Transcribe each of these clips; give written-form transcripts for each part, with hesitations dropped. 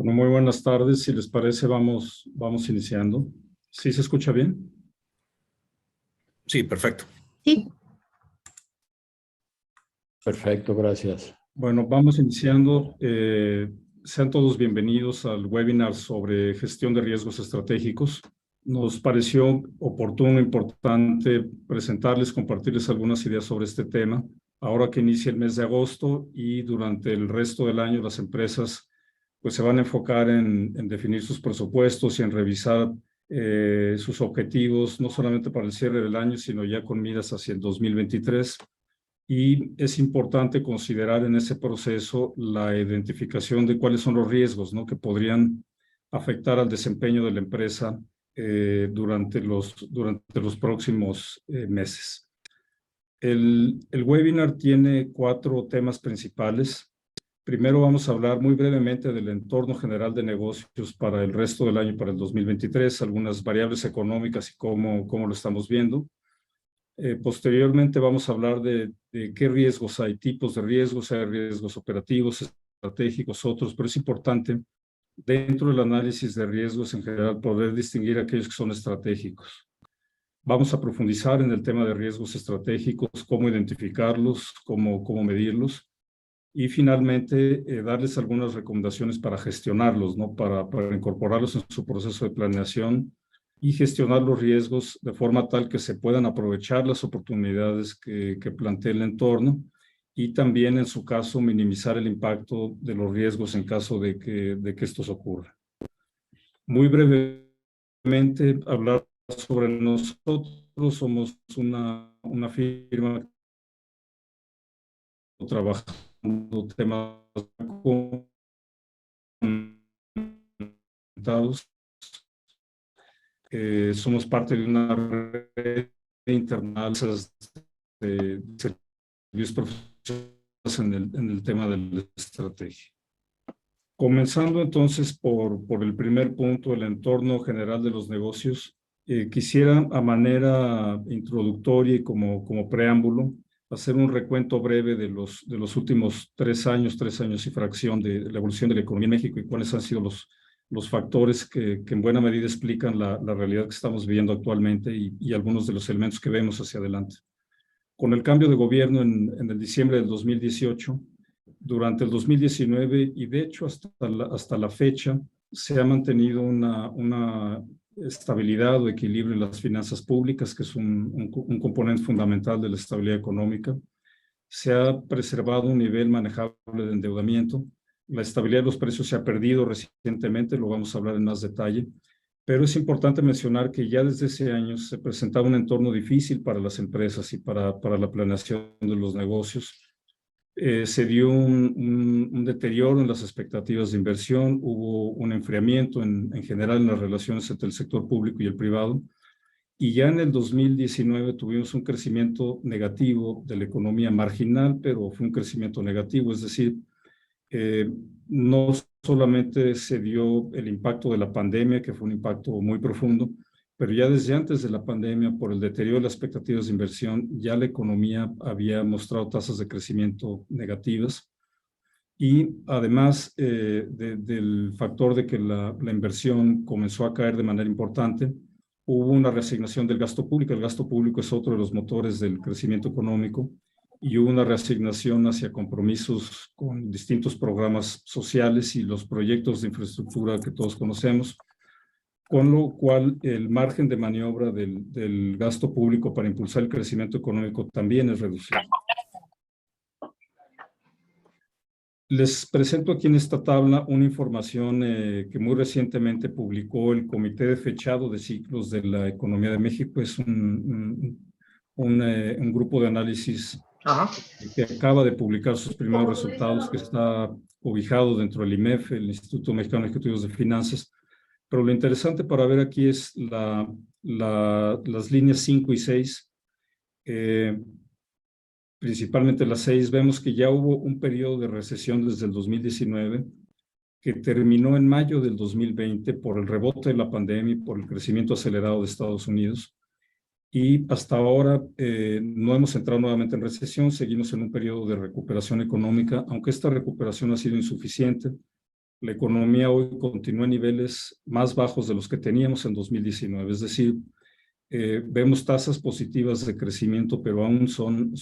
Bueno, muy buenas tardes. Si les parece, vamos iniciando. ¿Sí se escucha bien? Sí, perfecto. Sí. Perfecto, gracias. Bueno, vamos iniciando. Sean todos bienvenidos al webinar sobre gestión de riesgos estratégicos. Nos pareció oportuno, importante presentarles, compartirles algunas ideas sobre este tema. Ahora que inicia el mes de agosto y durante el resto del año las empresas pues se van a enfocar en definir sus presupuestos y en revisar sus objetivos, no solamente para el cierre del año, sino ya con miras hacia el 2023. Y es importante considerar en ese proceso la identificación de cuáles son los riesgos, ¿no?, que podrían afectar al desempeño de la empresa durante los próximos meses. El webinar tiene 4 temas principales. Primero vamos a hablar muy brevemente del entorno general de negocios para el resto del año, para el 2023, algunas variables económicas y cómo lo estamos viendo. Posteriormente vamos a hablar de qué riesgos hay, tipos de riesgos, hay riesgos operativos, estratégicos, otros, pero es importante dentro del análisis de riesgos en general poder distinguir aquellos que son estratégicos. Vamos a profundizar en el tema de riesgos estratégicos, cómo identificarlos, cómo medirlos. Y finalmente, darles algunas recomendaciones para gestionarlos, ¿no? Para incorporarlos en su proceso de planeación y gestionar los riesgos de forma tal que se puedan aprovechar las oportunidades que plantea el entorno y también, en su caso, minimizar el impacto de los riesgos en caso de que estos ocurran. Muy brevemente, hablar sobre nosotros. Somos una firma que trabaja temas documentados. Somos parte de una red internacional de servicios profesionales en el tema de la estrategia. Comenzando entonces por el primer punto, el entorno general de los negocios, quisiera a manera introductoria y como preámbulo hacer un recuento breve de los últimos 3 años y fracción de la evolución de la economía en México y cuáles han sido los factores que en buena medida explican la realidad que estamos viviendo actualmente y algunos de los elementos que vemos hacia adelante. Con el cambio de gobierno en el diciembre del 2018, durante el 2019 y de hecho hasta la fecha, se ha mantenido una estabilidad o equilibrio en las finanzas públicas, que es un componente fundamental de la estabilidad económica. Se ha preservado un nivel manejable de endeudamiento. La estabilidad de los precios se ha perdido recientemente, lo vamos a hablar en más detalle, pero es importante mencionar que ya desde ese año se presentaba un entorno difícil para las empresas y para la planeación de los negocios. Se dio un deterioro en las expectativas de inversión, hubo un enfriamiento en general en las relaciones entre el sector público y el privado, y ya en el 2019 tuvimos un crecimiento negativo de la economía marginal, pero fue un crecimiento negativo, es decir, no solamente se dio el impacto de la pandemia, que fue un impacto muy profundo, pero ya desde antes de la pandemia, por el deterioro de las expectativas de inversión, ya la economía había mostrado tasas de crecimiento negativas. Y además del factor de que la inversión comenzó a caer de manera importante, hubo una reasignación del gasto público. El gasto público es otro de los motores del crecimiento económico, y hubo una reasignación hacia compromisos con distintos programas sociales y los proyectos de infraestructura que todos conocemos, con lo cual el margen de maniobra del gasto público para impulsar el crecimiento económico también es reducido. Les presento aquí en esta tabla una información que muy recientemente publicó el Comité de Fechado de Ciclos de la Economía de México. Es un grupo de análisis que acaba de publicar sus primeros resultados, que está ubicado dentro del IMEF, el Instituto Mexicano de Ejecutivos de Finanzas. Pero lo interesante para ver aquí es las líneas 5 y 6. Principalmente las 6, vemos que ya hubo un periodo de recesión desde el 2019 que terminó en mayo del 2020 por el rebote de la pandemia y por el crecimiento acelerado de Estados Unidos. Y hasta ahora no hemos entrado nuevamente en recesión, seguimos en un periodo de recuperación económica, aunque esta recuperación ha sido insuficiente. la economía hoy continúa en niveles más bajos de los que teníamos en 2019. Es decir, vemos tasas positivas de crecimiento, pero aún son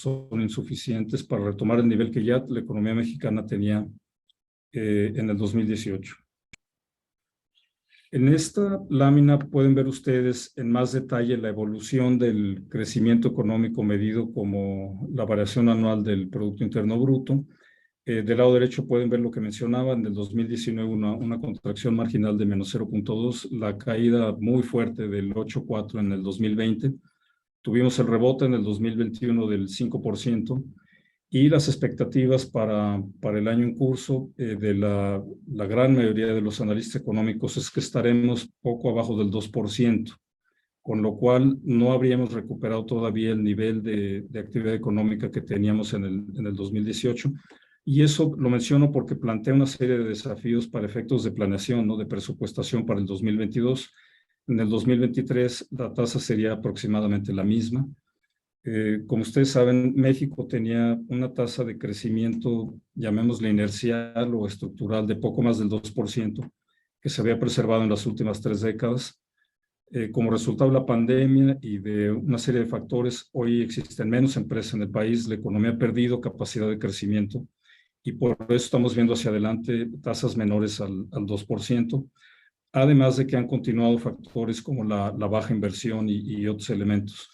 insuficientes para retomar el nivel que ya la economía mexicana tenía en el 2018. En esta lámina pueden ver ustedes en más detalle la evolución del crecimiento económico medido como la variación anual del Producto Interno Bruto. Del lado derecho pueden ver lo que mencionaba, en el 2019 una contracción marginal de menos 0.2, la caída muy fuerte del 8.4 en el 2020, tuvimos el rebote en el 2021 del 5%, y las expectativas para el año en curso de la gran mayoría de los analistas económicos es que estaremos poco abajo del 2%, con lo cual no habríamos recuperado todavía el nivel de actividad económica que teníamos en el 2018. Y eso lo menciono porque plantea una serie de desafíos para efectos de planeación, ¿no? De presupuestación para el 2022. En el 2023 la tasa sería aproximadamente la misma. Como ustedes saben, México tenía una tasa de crecimiento, llamémosle inercial o estructural, de poco más del 2%, que se había preservado en las últimas 3 décadas. Como resultado de la pandemia y de una serie de factores, hoy existen menos empresas en el país, la economía ha perdido capacidad de crecimiento y por eso estamos viendo hacia adelante tasas menores al 2%, además de que han continuado factores como la baja inversión y otros elementos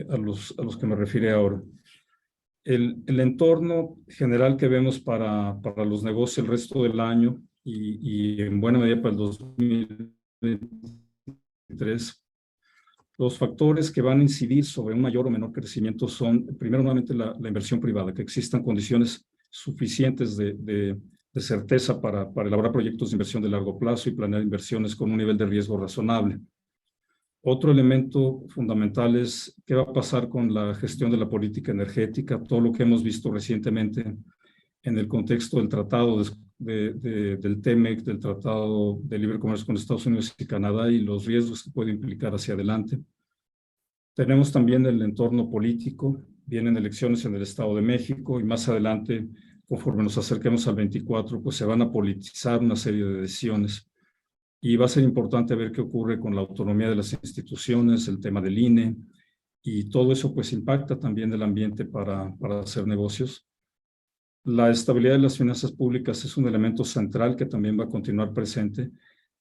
a los que me refiero ahora. El entorno general que vemos para los negocios el resto del año y en buena medida para el 2023, los factores que van a incidir sobre un mayor o menor crecimiento son, primero, nuevamente, la inversión privada, que existan condiciones suficientes de certeza para elaborar proyectos de inversión de largo plazo y planear inversiones con un nivel de riesgo razonable. Otro elemento fundamental es qué va a pasar con la gestión de la política energética, todo lo que hemos visto recientemente en el contexto del tratado del TEMEC, del Tratado de Libre Comercio con Estados Unidos y Canadá, y los riesgos que puede implicar hacia adelante. Tenemos también el entorno político, vienen elecciones en el Estado de México y más adelante, conforme nos acerquemos al 24, pues se van a politizar una serie de decisiones. Y va a ser importante ver qué ocurre con la autonomía de las instituciones, el tema del INE, y todo eso pues impacta también el ambiente para hacer negocios. La estabilidad de las finanzas públicas es un elemento central que también va a continuar presente.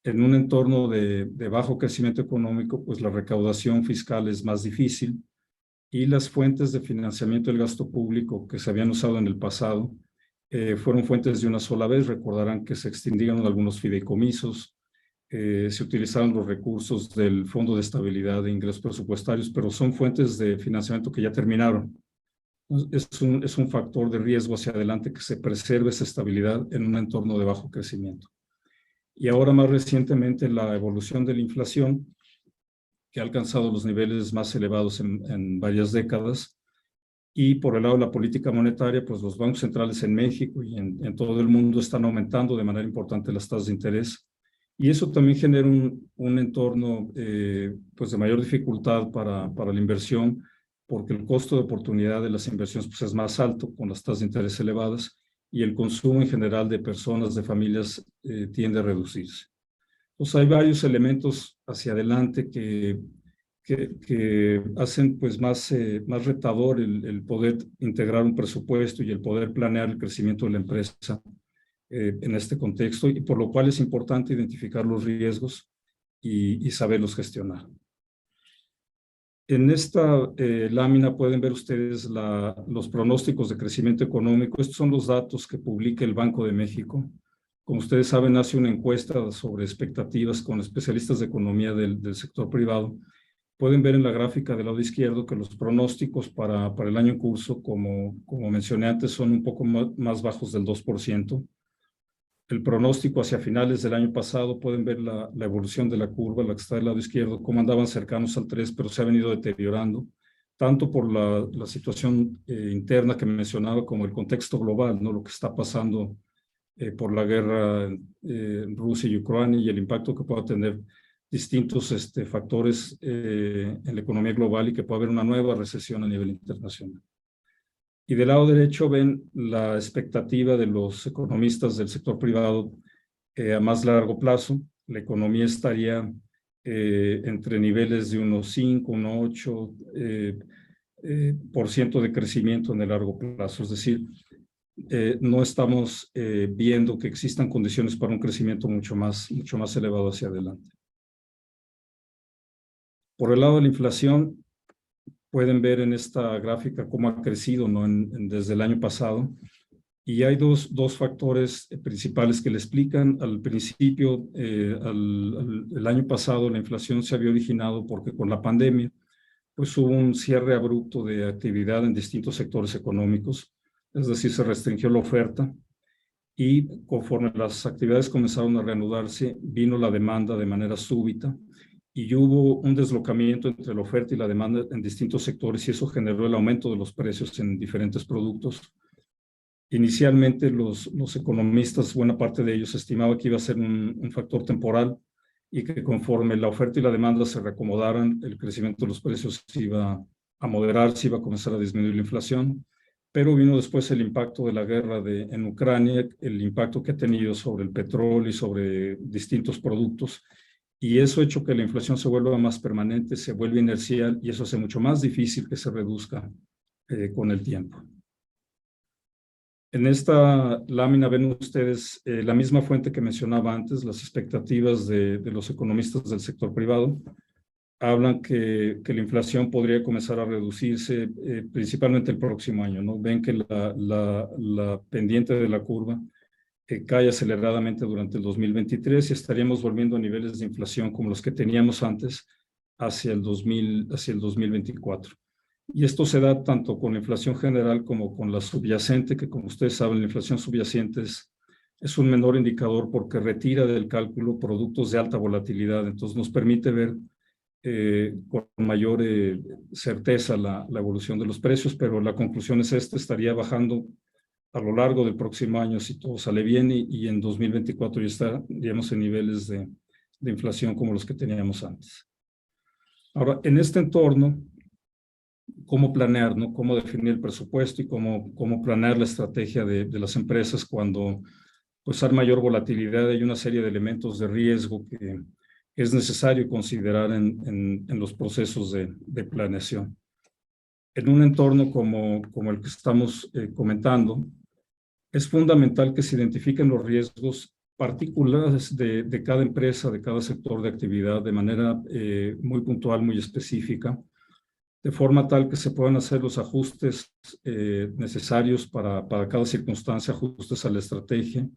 En un entorno de bajo crecimiento económico, pues la recaudación fiscal es más difícil y las fuentes de financiamiento del gasto público que se habían usado en el pasado fueron fuentes de una sola vez. Recordarán que se extinguieron algunos fideicomisos, se utilizaron los recursos del Fondo de Estabilidad de Ingresos Presupuestarios, pero son fuentes de financiamiento que ya terminaron. Es un factor de riesgo hacia adelante que se preserve esa estabilidad en un entorno de bajo crecimiento. Y ahora más recientemente la evolución de la inflación, que ha alcanzado los niveles más elevados en varias décadas, y por el lado de la política monetaria, pues los bancos centrales en México y en todo el mundo están aumentando de manera importante las tasas de interés. Y eso también genera un entorno pues de mayor dificultad para la inversión, porque el costo de oportunidad de las inversiones pues es más alto con las tasas de interés elevadas y el consumo en general de personas, de familias, tiende a reducirse. Entonces hay varios elementos hacia adelante que hacen pues más retador el poder integrar un presupuesto y el poder planear el crecimiento de la empresa en este contexto, y por lo cual es importante identificar los riesgos y saberlos gestionar. En esta lámina pueden ver ustedes los pronósticos de crecimiento económico. Estos son los datos que publica el Banco de México. Como ustedes saben, hace una encuesta sobre expectativas con especialistas de economía del sector privado. Pueden ver en la gráfica del lado izquierdo que los pronósticos para el año en curso, como mencioné antes, son un poco más bajos del 2%. El pronóstico hacia finales del año pasado, pueden ver la evolución de la curva, la que está del lado izquierdo, cómo andaban cercanos al 3, pero se ha venido deteriorando, tanto por la situación interna que mencionaba, como el contexto global, ¿no? Lo que está pasando por la guerra en Rusia y Ucrania y el impacto que pueda tener distintos factores en la economía global y que pueda haber una nueva recesión a nivel internacional. Y del lado derecho ven la expectativa de los economistas del sector privado A más largo plazo, la economía estaría entre niveles de unos 5, unos 8 por ciento de crecimiento en el largo plazo. Es decir, no estamos viendo que existan condiciones para un crecimiento mucho más elevado hacia adelante. Por el lado de la inflación, pueden ver en esta gráfica cómo ha crecido, ¿no? Desde el año pasado. Y hay dos factores principales que le explican. Al principio, el año pasado, la inflación se había originado porque con la pandemia, pues hubo un cierre abrupto de actividad en distintos sectores económicos. Es decir, se restringió la oferta y conforme las actividades comenzaron a reanudarse, vino la demanda de manera súbita y hubo un deslocamiento entre la oferta y la demanda en distintos sectores y eso generó el aumento de los precios en diferentes productos. Inicialmente los economistas, buena parte de ellos, estimaba que iba a ser un factor temporal y que conforme la oferta y la demanda se reacomodaran, el crecimiento de los precios iba a moderarse, iba a comenzar a disminuir la inflación. Pero vino después el impacto de la guerra en Ucrania, el impacto que ha tenido sobre el petróleo y sobre distintos productos. Y eso ha hecho que la inflación se vuelva más permanente, se vuelve inercial y eso hace mucho más difícil que se reduzca con el tiempo. En esta lámina ven ustedes la misma fuente que mencionaba antes, las expectativas de los economistas del sector privado. Hablan que la inflación podría comenzar a reducirse principalmente el próximo año, ¿no? Ven que la pendiente de la curva cae aceleradamente durante el 2023 y estaríamos volviendo a niveles de inflación como los que teníamos antes hacia el 2024. Y esto se da tanto con la inflación general como con la subyacente, que como ustedes saben, la inflación subyacente es un menor indicador porque retira del cálculo productos de alta volatilidad. Entonces nos permite ver con mayor certeza la evolución de los precios, pero la conclusión es esta: estaría bajando a lo largo del próximo año si todo sale bien y en 2024 ya estaríamos en niveles de inflación como los que teníamos antes. Ahora, en este entorno, ¿cómo planear, no? Cómo definir el presupuesto y cómo planear la estrategia de las empresas cuando pues hay mayor volatilidad. Hay una serie de elementos de riesgo que es necesario considerar en los procesos de planeación. En un entorno como el que estamos comentando, es fundamental que se identifiquen los riesgos particulares de cada empresa, de cada sector de actividad, de manera muy puntual, muy específica, de forma tal que se puedan hacer los ajustes necesarios para cada circunstancia, ajustes a la estrategia,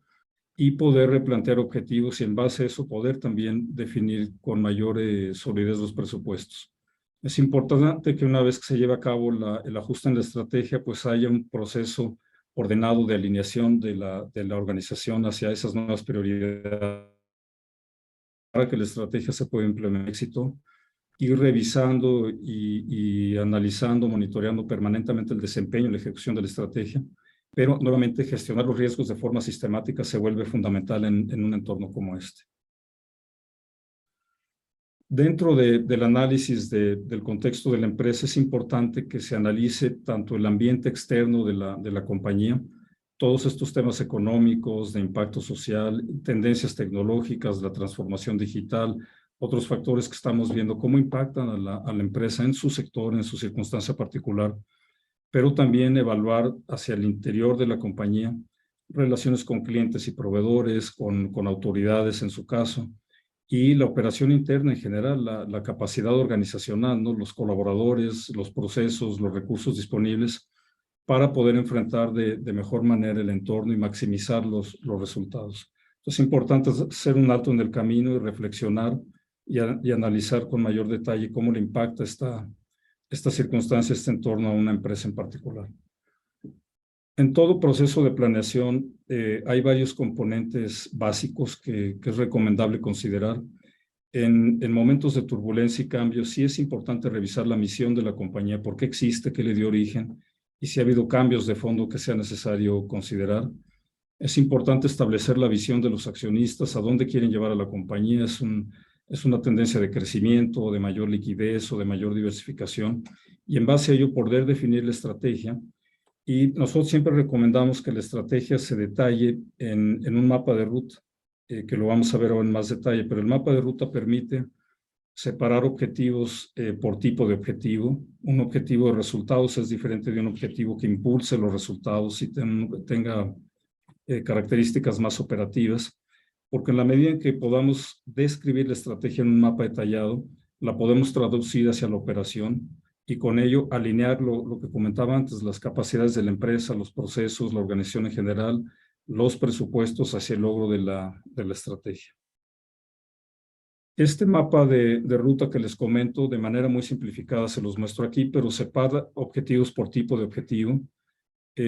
y poder replantear objetivos y en base a eso poder también definir con mayor solidez los presupuestos. Es importante que una vez que se lleve a cabo el ajuste en la estrategia, pues haya un proceso ordenado de alineación de la organización hacia esas nuevas prioridades para que la estrategia se pueda implementar con éxito, ir revisando y analizando, monitoreando permanentemente el desempeño y la ejecución de la estrategia, pero nuevamente gestionar los riesgos de forma sistemática se vuelve fundamental en un entorno como este. Dentro del análisis del contexto de la empresa es importante que se analice tanto el ambiente externo de la compañía, todos estos temas económicos, de impacto social, tendencias tecnológicas, la transformación digital, otros factores que estamos viendo, cómo impactan a la empresa en su sector, en su circunstancia particular, pero también evaluar hacia el interior de la compañía relaciones con clientes y proveedores, con autoridades en su caso, y la operación interna en general, la capacidad organizacional, ¿no? Los colaboradores, los procesos, los recursos disponibles para poder enfrentar de mejor manera el entorno y maximizar los resultados. Entonces es importante hacer un alto en el camino y reflexionar y analizar con mayor detalle cómo le impacta esta circunstancia, este entorno a una empresa en particular. En todo proceso de planeación hay varios componentes básicos que es recomendable considerar. En momentos de turbulencia y cambio, sí es importante revisar la misión de la compañía, por qué existe, qué le dio origen, y si ha habido cambios de fondo que sea necesario considerar. Es importante establecer la visión de los accionistas, a dónde quieren llevar a la compañía. Es una tendencia de crecimiento, o de mayor liquidez, o de mayor diversificación, y en base a ello poder definir la estrategia. Y nosotros siempre recomendamos que la estrategia se detalle en un mapa de ruta. que lo vamos a ver ahora en más detalle, pero el mapa de ruta permite separar objetivos por tipo de objetivo. Un objetivo de resultados es diferente de un objetivo que impulse los resultados y tenga características más operativas, porque en la medida en que podamos describir la estrategia en un mapa detallado, la podemos traducir hacia la operación y con ello alinear lo que comentaba antes, las capacidades de la empresa, los procesos, la organización en general, los presupuestos hacia el logro de la estrategia. Este mapa de ruta que les comento de manera muy simplificada se los muestro aquí, pero separa objetivos por tipo de objetivo.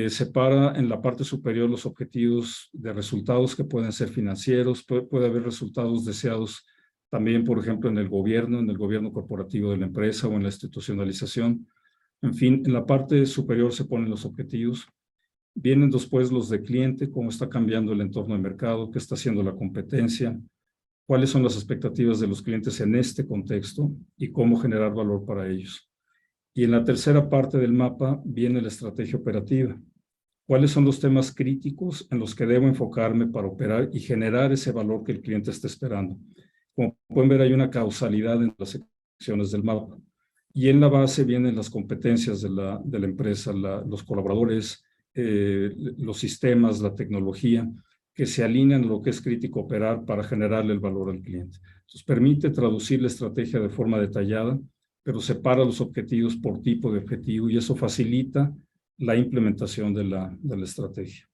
Separa en la parte superior los objetivos de resultados que pueden ser financieros, puede haber resultados deseados también, por ejemplo, en el gobierno corporativo de la empresa o en la institucionalización. En fin, en la parte superior se ponen los objetivos. Vienen después los de cliente, cómo está cambiando el entorno de mercado, qué está haciendo la competencia, cuáles son las expectativas de los clientes en este contexto y cómo generar valor para ellos. Y en la tercera parte del mapa viene la estrategia operativa. ¿Cuáles son los temas críticos en los que debo enfocarme para operar y generar ese valor que el cliente está esperando? Como pueden ver, hay una causalidad en las secciones del mapa. Y en la base vienen las competencias de la empresa, los colaboradores, los sistemas, la tecnología, que se alinean a lo que es crítico operar para generarle el valor al cliente. Entonces, permite traducir la estrategia de forma detallada, pero separa los objetivos por tipo de objetivo y eso facilita la implementación de la estrategia.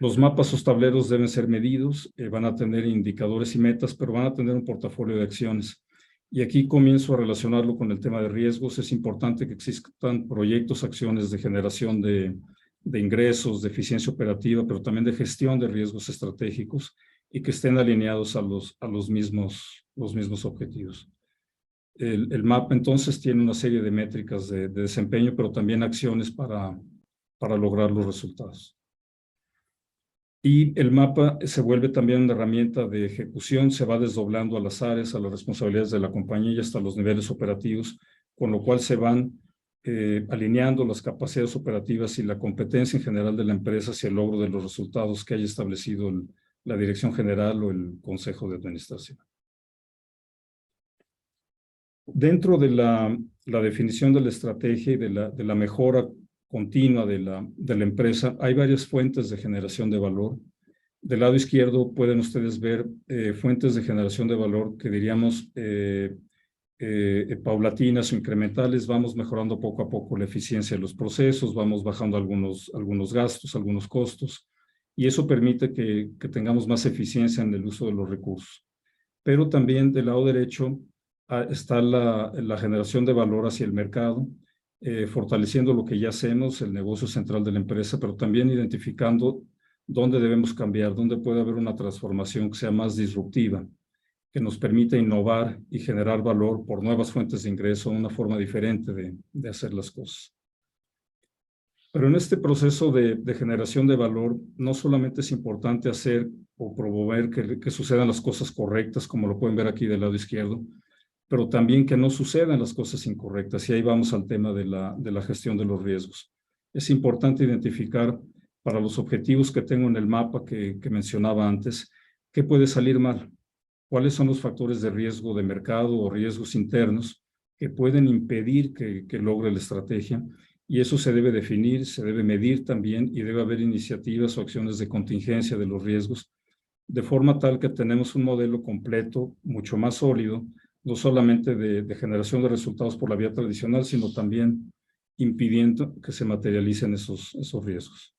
Los mapas o tableros deben ser medidos, van a tener indicadores y metas, pero van a tener un portafolio de acciones. Y aquí comienzo a relacionarlo con el tema de riesgos. Es importante que existan proyectos, acciones de generación de ingresos, de eficiencia operativa, pero también de gestión de riesgos estratégicos y que estén alineados a los mismos objetivos. El mapa entonces tiene una serie de métricas de desempeño, pero también acciones para lograr los resultados. Y el mapa se vuelve también una herramienta de ejecución, se va desdoblando a las áreas, a las responsabilidades de la compañía y hasta los niveles operativos, con lo cual se van alineando las capacidades operativas y la competencia en general de la empresa hacia el logro de los resultados que haya establecido la dirección general o el consejo de administración. Dentro de la definición de la estrategia y de la mejora continua de la empresa, hay varias fuentes de generación de valor. Del lado izquierdo pueden ustedes ver fuentes de generación de valor que diríamos paulatinas o incrementales. Vamos mejorando poco a poco la eficiencia de los procesos, vamos bajando algunos gastos, algunos costos, y eso permite que tengamos más eficiencia en el uso de los recursos. Pero también del lado derecho está la generación de valor hacia el mercado, fortaleciendo lo que ya hacemos, el negocio central de la empresa, pero también identificando dónde debemos cambiar, dónde puede haber una transformación que sea más disruptiva, que nos permita innovar y generar valor por nuevas fuentes de ingreso, una forma diferente de hacer las cosas. Pero en este proceso de generación de valor, no solamente es importante hacer o promover que sucedan las cosas correctas, como lo pueden ver aquí del lado izquierdo, pero también que no sucedan las cosas incorrectas. Y ahí vamos al tema de la gestión de los riesgos. Es importante identificar para los objetivos que tengo en el mapa que mencionaba antes, qué puede salir mal, cuáles son los factores de riesgo de mercado o riesgos internos que pueden impedir que logre la estrategia. Y eso se debe definir, se debe medir también y debe haber iniciativas o acciones de contingencia de los riesgos, de forma tal que tenemos un modelo completo, mucho más sólido, no solamente de generación de resultados por la vía tradicional, sino también impidiendo que se materialicen esos riesgos.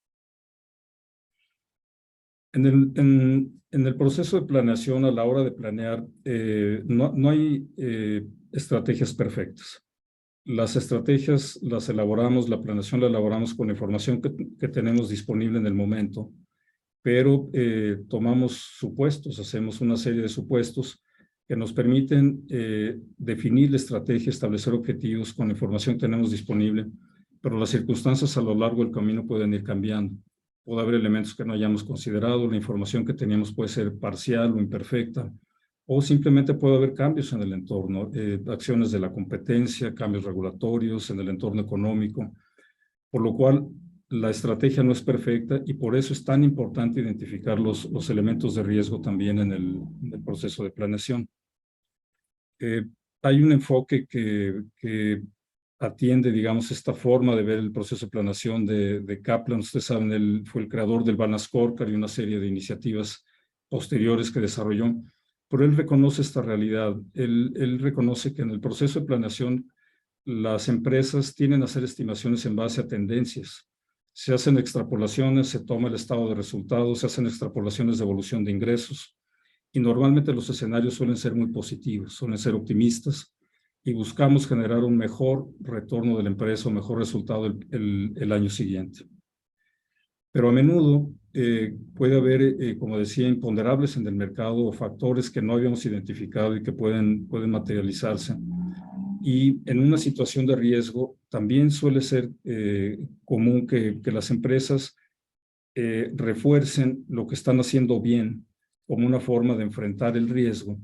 En el proceso de planeación, a la hora de planear, no hay estrategias perfectas. Las estrategias las elaboramos, la planeación la elaboramos con la información que tenemos disponible en el momento, pero tomamos supuestos, hacemos una serie de supuestos que nos permiten definir la estrategia, establecer objetivos con la información que tenemos disponible, pero las circunstancias a lo largo del camino pueden ir cambiando. Puede haber elementos que no hayamos considerado, la información que teníamos puede ser parcial o imperfecta, o simplemente puede haber cambios en el entorno, acciones de la competencia, cambios regulatorios en el entorno económico, por lo cual la estrategia no es perfecta y por eso es tan importante identificar los elementos de riesgo también en el proceso de planeación. Hay un enfoque que atiende, digamos, esta forma de ver el proceso de planeación de Kaplan. Ustedes saben, él fue el creador del Banner Scorecard y una serie de iniciativas posteriores que desarrolló, pero él reconoce esta realidad. Él reconoce que en el proceso de planeación las empresas tienen a hacer estimaciones en base a tendencias. Se hacen extrapolaciones, se toma el estado de resultados, se hacen extrapolaciones de evolución de ingresos y normalmente los escenarios suelen ser muy positivos, suelen ser optimistas y buscamos generar un mejor retorno de la empresa, un mejor resultado el año siguiente. Pero a menudo puede haber, como decía, imponderables en el mercado o factores que no habíamos identificado y que pueden materializarse. Y en una situación de riesgo también suele ser común que las empresas refuercen lo que están haciendo bien como una forma de enfrentar el riesgo,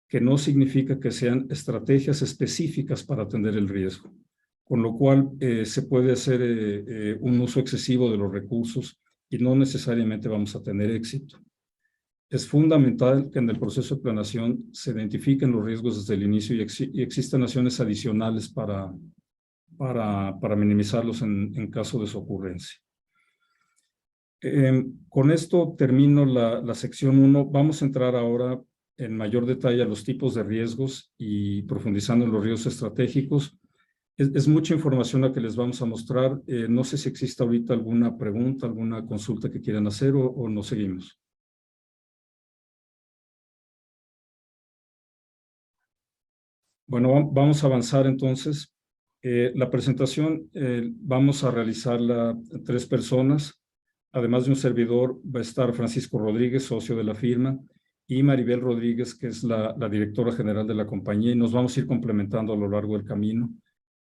que no significa que sean estrategias específicas para atender el riesgo, con lo cual se puede hacer un uso excesivo de los recursos y no necesariamente vamos a tener éxito. Es fundamental que en el proceso de planeación se identifiquen los riesgos desde el inicio y existan acciones adicionales para minimizarlos en caso de su ocurrencia. Con esto termino la sección 1. Vamos a entrar ahora en mayor detalle a los tipos de riesgos y profundizando en los riesgos estratégicos. Es mucha información la que les vamos a mostrar. No sé si existe ahorita alguna pregunta, alguna consulta que quieran hacer o nos seguimos. Bueno, vamos a avanzar entonces. La presentación vamos a realizarla 3 personas. Además de un servidor, va a estar Francisco Rodríguez, socio de la firma, y Maribel Rodríguez, que es la directora general de la compañía, y nos vamos a ir complementando a lo largo del camino.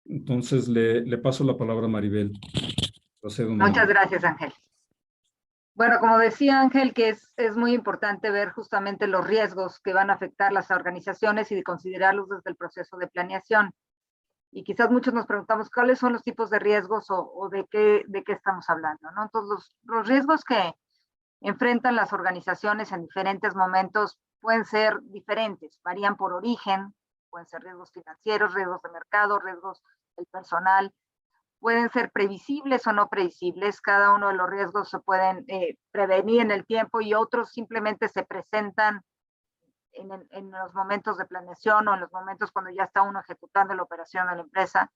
Entonces, le paso la palabra a Maribel. Muchas gracias, Ángel. Bueno, como decía Ángel, que es muy importante ver justamente los riesgos que van a afectar las organizaciones y de considerarlos desde el proceso de planeación. Y quizás muchos nos preguntamos cuáles son los tipos de riesgos o de qué estamos hablando, ¿no? Entonces, los riesgos que enfrentan las organizaciones en diferentes momentos pueden ser diferentes, varían por origen, pueden ser riesgos financieros, riesgos de mercado, riesgos del personal, pueden ser previsibles o no previsibles. Cada uno de los riesgos se pueden prevenir en el tiempo y otros simplemente se presentan en los momentos de planeación o en los momentos cuando ya está uno ejecutando la operación de la empresa.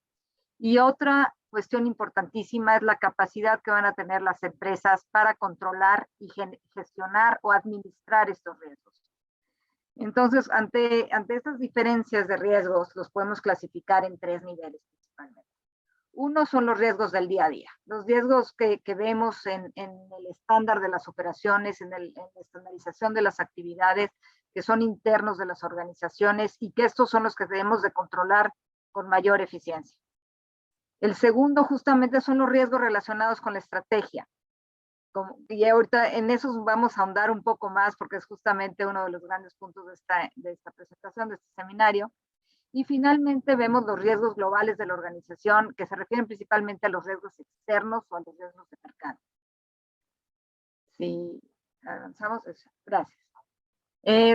Y otra cuestión importantísima es la capacidad que van a tener las empresas para controlar y gestionar o administrar estos riesgos. Entonces, ante estas diferencias de riesgos, los podemos clasificar en 3 niveles principalmente. Uno son los riesgos del día a día, los riesgos que vemos en el estándar de las operaciones, en la estandarización de las actividades, que son internos de las organizaciones y que estos son los que debemos de controlar con mayor eficiencia. El segundo justamente son los riesgos relacionados con la estrategia. Y ahorita en esos vamos a ahondar un poco más porque es justamente uno de los grandes puntos de esta presentación, de este seminario. Y finalmente vemos los riesgos globales de la organización que se refieren principalmente a los riesgos externos o a los riesgos de mercado. Si avanzamos, gracias.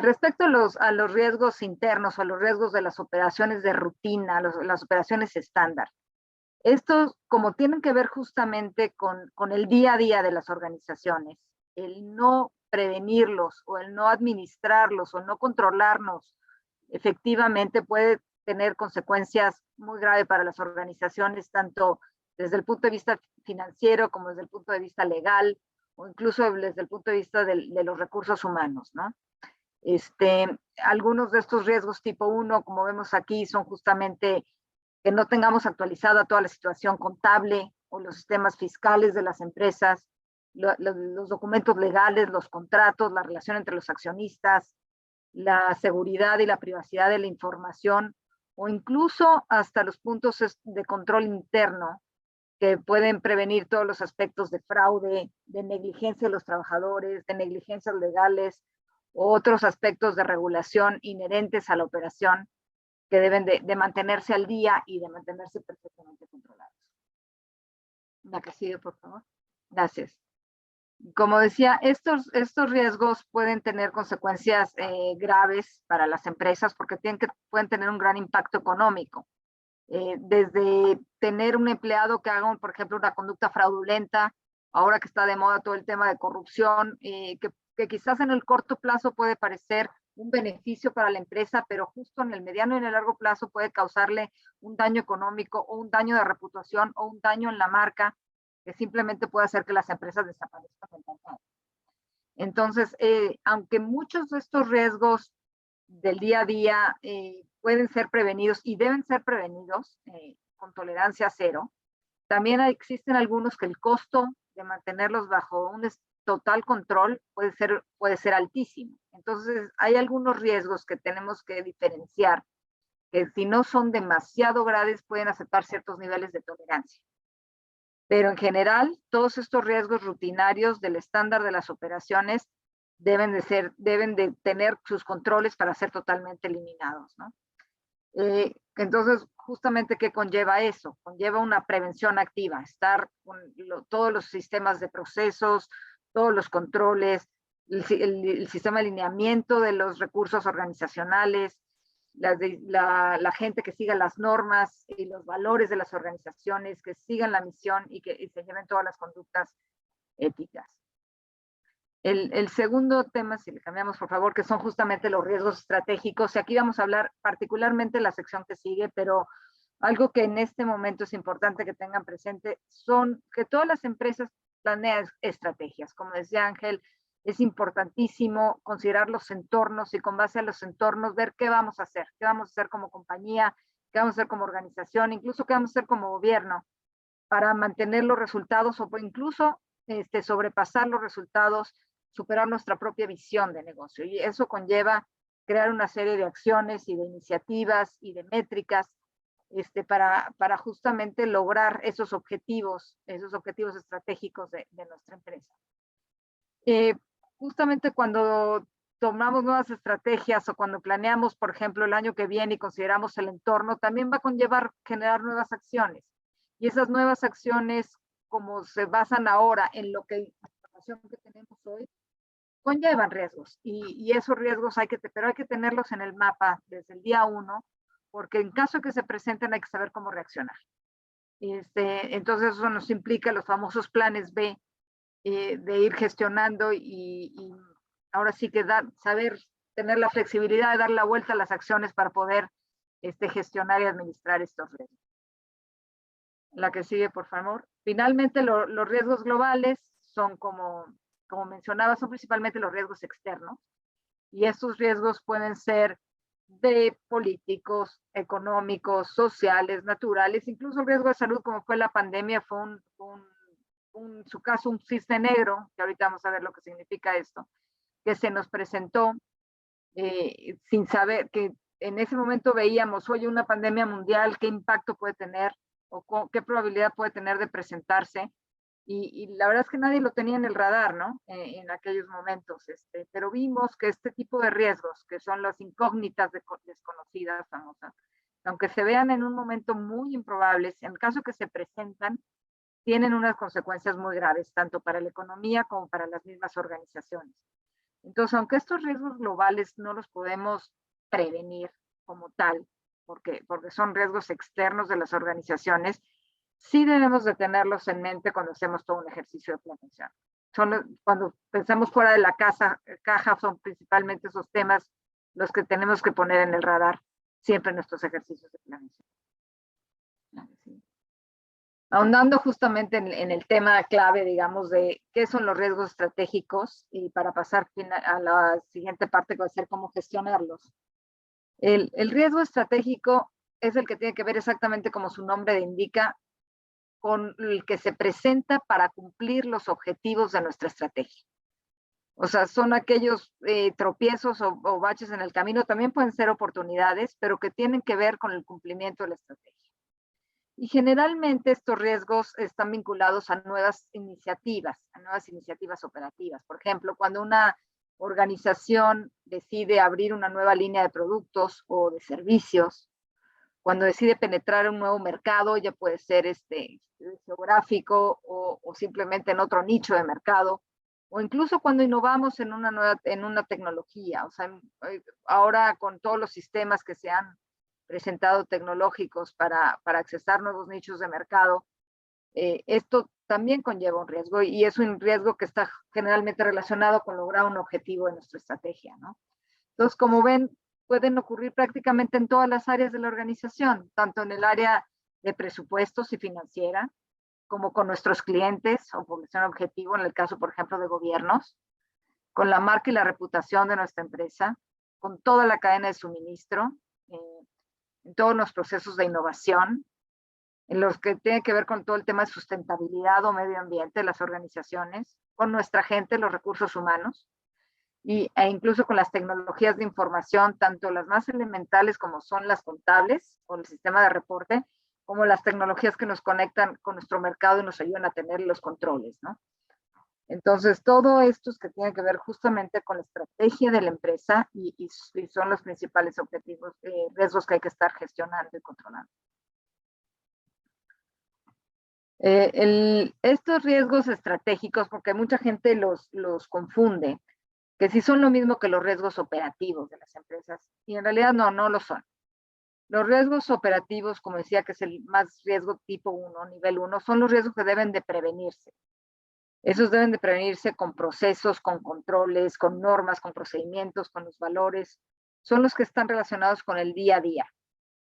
Respecto a los riesgos internos o a los riesgos de las operaciones de rutina, las operaciones estándar, estos como tienen que ver justamente con el día a día de las organizaciones, el no prevenirlos o el no administrarlos o no controlarnos efectivamente puede tener consecuencias muy graves para las organizaciones, tanto desde el punto de vista financiero como desde el punto de vista legal o incluso desde el punto de vista de los recursos humanos, ¿no? Algunos de estos riesgos tipo 1, como vemos aquí, son justamente que no tengamos actualizada toda la situación contable o los sistemas fiscales de las empresas, los documentos legales, los contratos, la relación entre los accionistas, la seguridad y la privacidad de la información, o incluso hasta los puntos de control interno que pueden prevenir todos los aspectos de fraude, de negligencia de los trabajadores, de negligencias legales, o otros aspectos de regulación inherentes a la operación que deben de mantenerse al día y de mantenerse perfectamente controlados. La que sigue, por favor. Gracias. Como decía, estos riesgos pueden tener consecuencias graves para las empresas porque pueden tener un gran impacto económico. Desde tener un empleado que haga, por ejemplo, una conducta fraudulenta, ahora que está de moda todo el tema de corrupción, que quizás en el corto plazo puede parecer un beneficio para la empresa, pero justo en el mediano y en el largo plazo puede causarle un daño económico o un daño de reputación o un daño en la marca que simplemente puede hacer que las empresas desaparezcan del mercado. Entonces, aunque muchos de estos riesgos del día a día pueden ser prevenidos y deben ser prevenidos con tolerancia cero, también existen algunos que el costo de mantenerlos bajo un total control puede ser altísimo. Entonces, hay algunos riesgos que tenemos que diferenciar, que si no son demasiado graves pueden aceptar ciertos niveles de tolerancia. Pero en general, todos estos riesgos rutinarios del estándar de las operaciones deben de tener sus controles para ser totalmente eliminados, ¿no? Entonces, justamente, ¿qué conlleva eso? Conlleva una prevención activa, estar con todos los sistemas de procesos, todos los controles, el sistema de alineamiento de los recursos organizacionales, la gente que siga las normas y los valores de las organizaciones, que sigan la misión y que se lleven todas las conductas éticas. El segundo tema, si le cambiamos por favor, que son justamente los riesgos estratégicos, y aquí vamos a hablar particularmente de la sección que sigue, pero algo que en este momento es importante que tengan presente son que todas las empresas planean estrategias. Como decía Ángel, es importantísimo considerar los entornos y con base a los entornos ver qué vamos a hacer como compañía, qué vamos a hacer como organización, incluso qué vamos a hacer como gobierno para mantener los resultados o incluso sobrepasar los resultados, superar nuestra propia visión de negocio. Y eso conlleva crear una serie de acciones y de iniciativas y de métricas para justamente lograr esos objetivos estratégicos de nuestra empresa. Justamente cuando tomamos nuevas estrategias o cuando planeamos, por ejemplo, el año que viene y consideramos el entorno, también va a conllevar generar nuevas acciones. Y esas nuevas acciones, como se basan ahora en la información que tenemos hoy, conllevan riesgos. Y esos riesgos pero hay que tenerlos en el mapa desde el día 1, porque en caso de que se presenten hay que saber cómo reaccionar. Entonces eso nos implica los famosos planes B, de ir gestionando y ahora sí que tener la flexibilidad de dar la vuelta a las acciones para poder gestionar y administrar estos riesgos. La que sigue, por favor. Finalmente, los riesgos globales son, como mencionaba, son principalmente los riesgos externos. Y estos riesgos pueden ser de políticos, económicos, sociales, naturales, incluso el riesgo de salud, como fue la pandemia, fue en su caso un cisne negro, que ahorita vamos a ver lo que significa esto, que se nos presentó sin saber, que en ese momento veíamos, oye, una pandemia mundial, qué impacto puede tener o qué probabilidad puede tener de presentarse. Y la verdad es que nadie lo tenía en el radar, ¿no? En aquellos momentos. Pero vimos que este tipo de riesgos, que son las incógnitas desconocidas, famosas, aunque se vean en un momento muy improbables, en el caso que se presentan, tienen unas consecuencias muy graves, tanto para la economía como para las mismas organizaciones. Entonces, aunque estos riesgos globales no los podemos prevenir como tal, porque son riesgos externos de las organizaciones, sí debemos de tenerlos en mente cuando hacemos todo un ejercicio de planeación. Cuando pensamos fuera de la caja, son principalmente esos temas los que tenemos que poner en el radar siempre en nuestros ejercicios de planeación. Ahondando justamente en el tema clave, digamos, de qué son los riesgos estratégicos y para pasar a la siguiente parte que va a ser cómo gestionarlos. El riesgo estratégico es el que tiene que ver exactamente como su nombre indica, con el que se presenta para cumplir los objetivos de nuestra estrategia. O sea, son aquellos tropiezos o baches en el camino, también pueden ser oportunidades, pero que tienen que ver con el cumplimiento de la estrategia. Y generalmente estos riesgos están vinculados a nuevas iniciativas operativas. Por ejemplo, cuando una organización decide abrir una nueva línea de productos o de servicios, cuando decide penetrar en un nuevo mercado, ya puede ser geográfico o simplemente en otro nicho de mercado, o incluso cuando innovamos en una tecnología. O sea, ahora con todos los sistemas que se han presentado tecnológicos para accesar nuevos nichos de mercado, esto también conlleva un riesgo, y es un riesgo que está generalmente relacionado con lograr un objetivo de nuestra estrategia, ¿no? Entonces, como ven, pueden ocurrir prácticamente en todas las áreas de la organización, tanto en el área de presupuestos y financiera, como con nuestros clientes o población objetivo, en el caso, por ejemplo, de gobiernos, con la marca y la reputación de nuestra empresa, con toda la cadena de suministro, en todos los procesos de innovación, en los que tiene que ver con todo el tema de sustentabilidad o medio ambiente de las organizaciones, con nuestra gente, los recursos humanos, e incluso con las tecnologías de información, tanto las más elementales como son las contables o el sistema de reporte, como las tecnologías que nos conectan con nuestro mercado y nos ayudan a tener los controles, ¿no? Entonces, todo esto es que tiene que ver justamente con la estrategia de la empresa y son los principales objetivos, riesgos que hay que estar gestionando y controlando. Estos riesgos estratégicos, porque mucha gente los confunde, que sí son lo mismo que los riesgos operativos de las empresas, y en realidad no lo son. Los riesgos operativos, como decía, que es el más riesgo tipo 1, nivel 1, son los riesgos que deben de prevenirse. Esos deben de prevenirse con procesos, con controles, con normas, con procedimientos, con los valores. Son los que están relacionados con el día a día.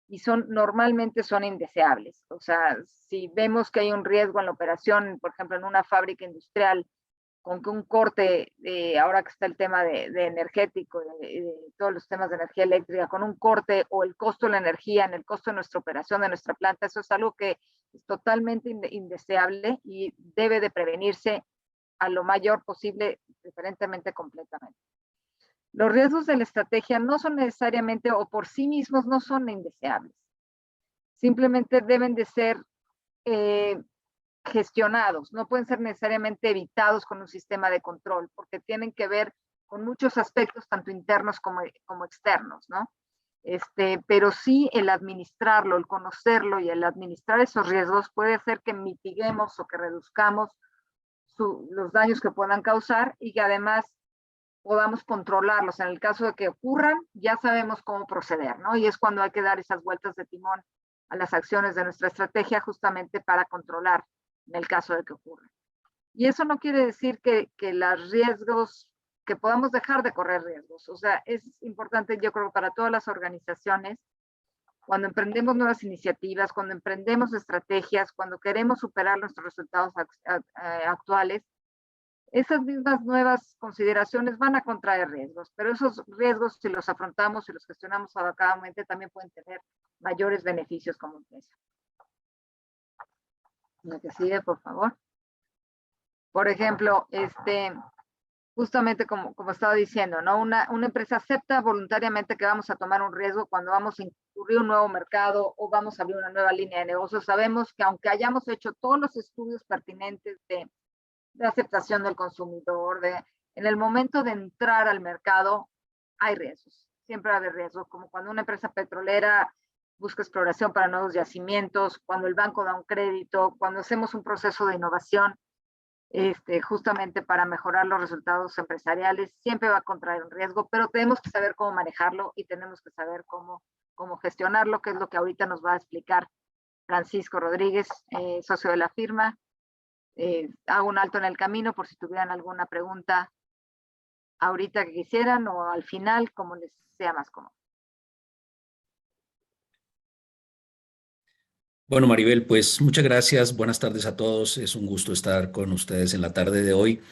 Y normalmente son indeseables. O sea, si vemos que hay un riesgo en la operación, por ejemplo, en una fábrica industrial, con que un corte, ahora que está el tema de energético, de todos los temas de energía eléctrica, con un corte o el costo de la energía en el costo de nuestra operación, de nuestra planta, eso es algo que es totalmente indeseable y debe de prevenirse a lo mayor posible, preferentemente completamente. Los riesgos de la estrategia no son necesariamente, o por sí mismos no son indeseables. Simplemente deben de ser gestionados, no pueden ser necesariamente evitados con un sistema de control, porque tienen que ver con muchos aspectos, tanto internos como externos, ¿no? Pero sí el administrarlo, el conocerlo y el administrar esos riesgos puede hacer que mitiguemos o que reduzcamos los daños que puedan causar y que además podamos controlarlos. En el caso de que ocurran, ya sabemos cómo proceder, ¿no? Y es cuando hay que dar esas vueltas de timón a las acciones de nuestra estrategia justamente para controlar en el caso de que ocurra. Y eso no quiere decir que los riesgos, que podamos dejar de correr riesgos. O sea, es importante, yo creo, para todas las organizaciones, cuando emprendemos nuevas iniciativas, cuando emprendemos estrategias, cuando queremos superar nuestros resultados actuales, esas mismas nuevas consideraciones van a contraer riesgos, pero esos riesgos, si los afrontamos y los gestionamos adecuadamente, también pueden tener mayores beneficios como empresa. Lo que sigue, por favor. Por ejemplo, justamente como estaba diciendo, ¿no? Una empresa acepta voluntariamente que vamos a tomar un riesgo cuando vamos a incurrir un nuevo mercado o vamos a abrir una nueva línea de negocio. Sabemos que aunque hayamos hecho todos los estudios pertinentes de aceptación del consumidor, en el momento de entrar al mercado, hay riesgos. Siempre va a haber riesgos, como cuando una empresa petrolera busca exploración para nuevos yacimientos, cuando el banco da un crédito, cuando hacemos un proceso de innovación, justamente para mejorar los resultados empresariales, siempre va a contraer un riesgo, pero tenemos que saber cómo manejarlo y tenemos que saber cómo gestionarlo, que es lo que ahorita nos va a explicar Francisco Rodríguez, socio de la firma. Hago un alto en el camino por si tuvieran alguna pregunta ahorita que quisieran o al final, como les sea más cómodo. Bueno, Maribel, pues muchas gracias. Buenas tardes a todos. Es un gusto estar con ustedes en la tarde de hoy,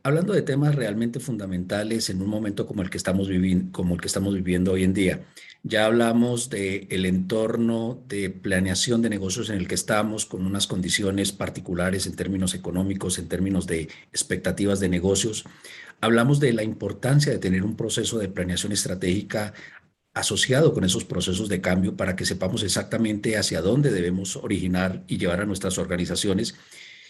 hablando de temas realmente fundamentales en un momento como el que estamos viviendo hoy en día. Ya hablamos del entorno de planeación de negocios en el que estamos, con unas condiciones particulares en términos económicos, en términos de expectativas de negocios. Hablamos de la importancia de tener un proceso de planeación estratégica asociado con esos procesos de cambio para que sepamos exactamente hacia dónde debemos originar y llevar a nuestras organizaciones.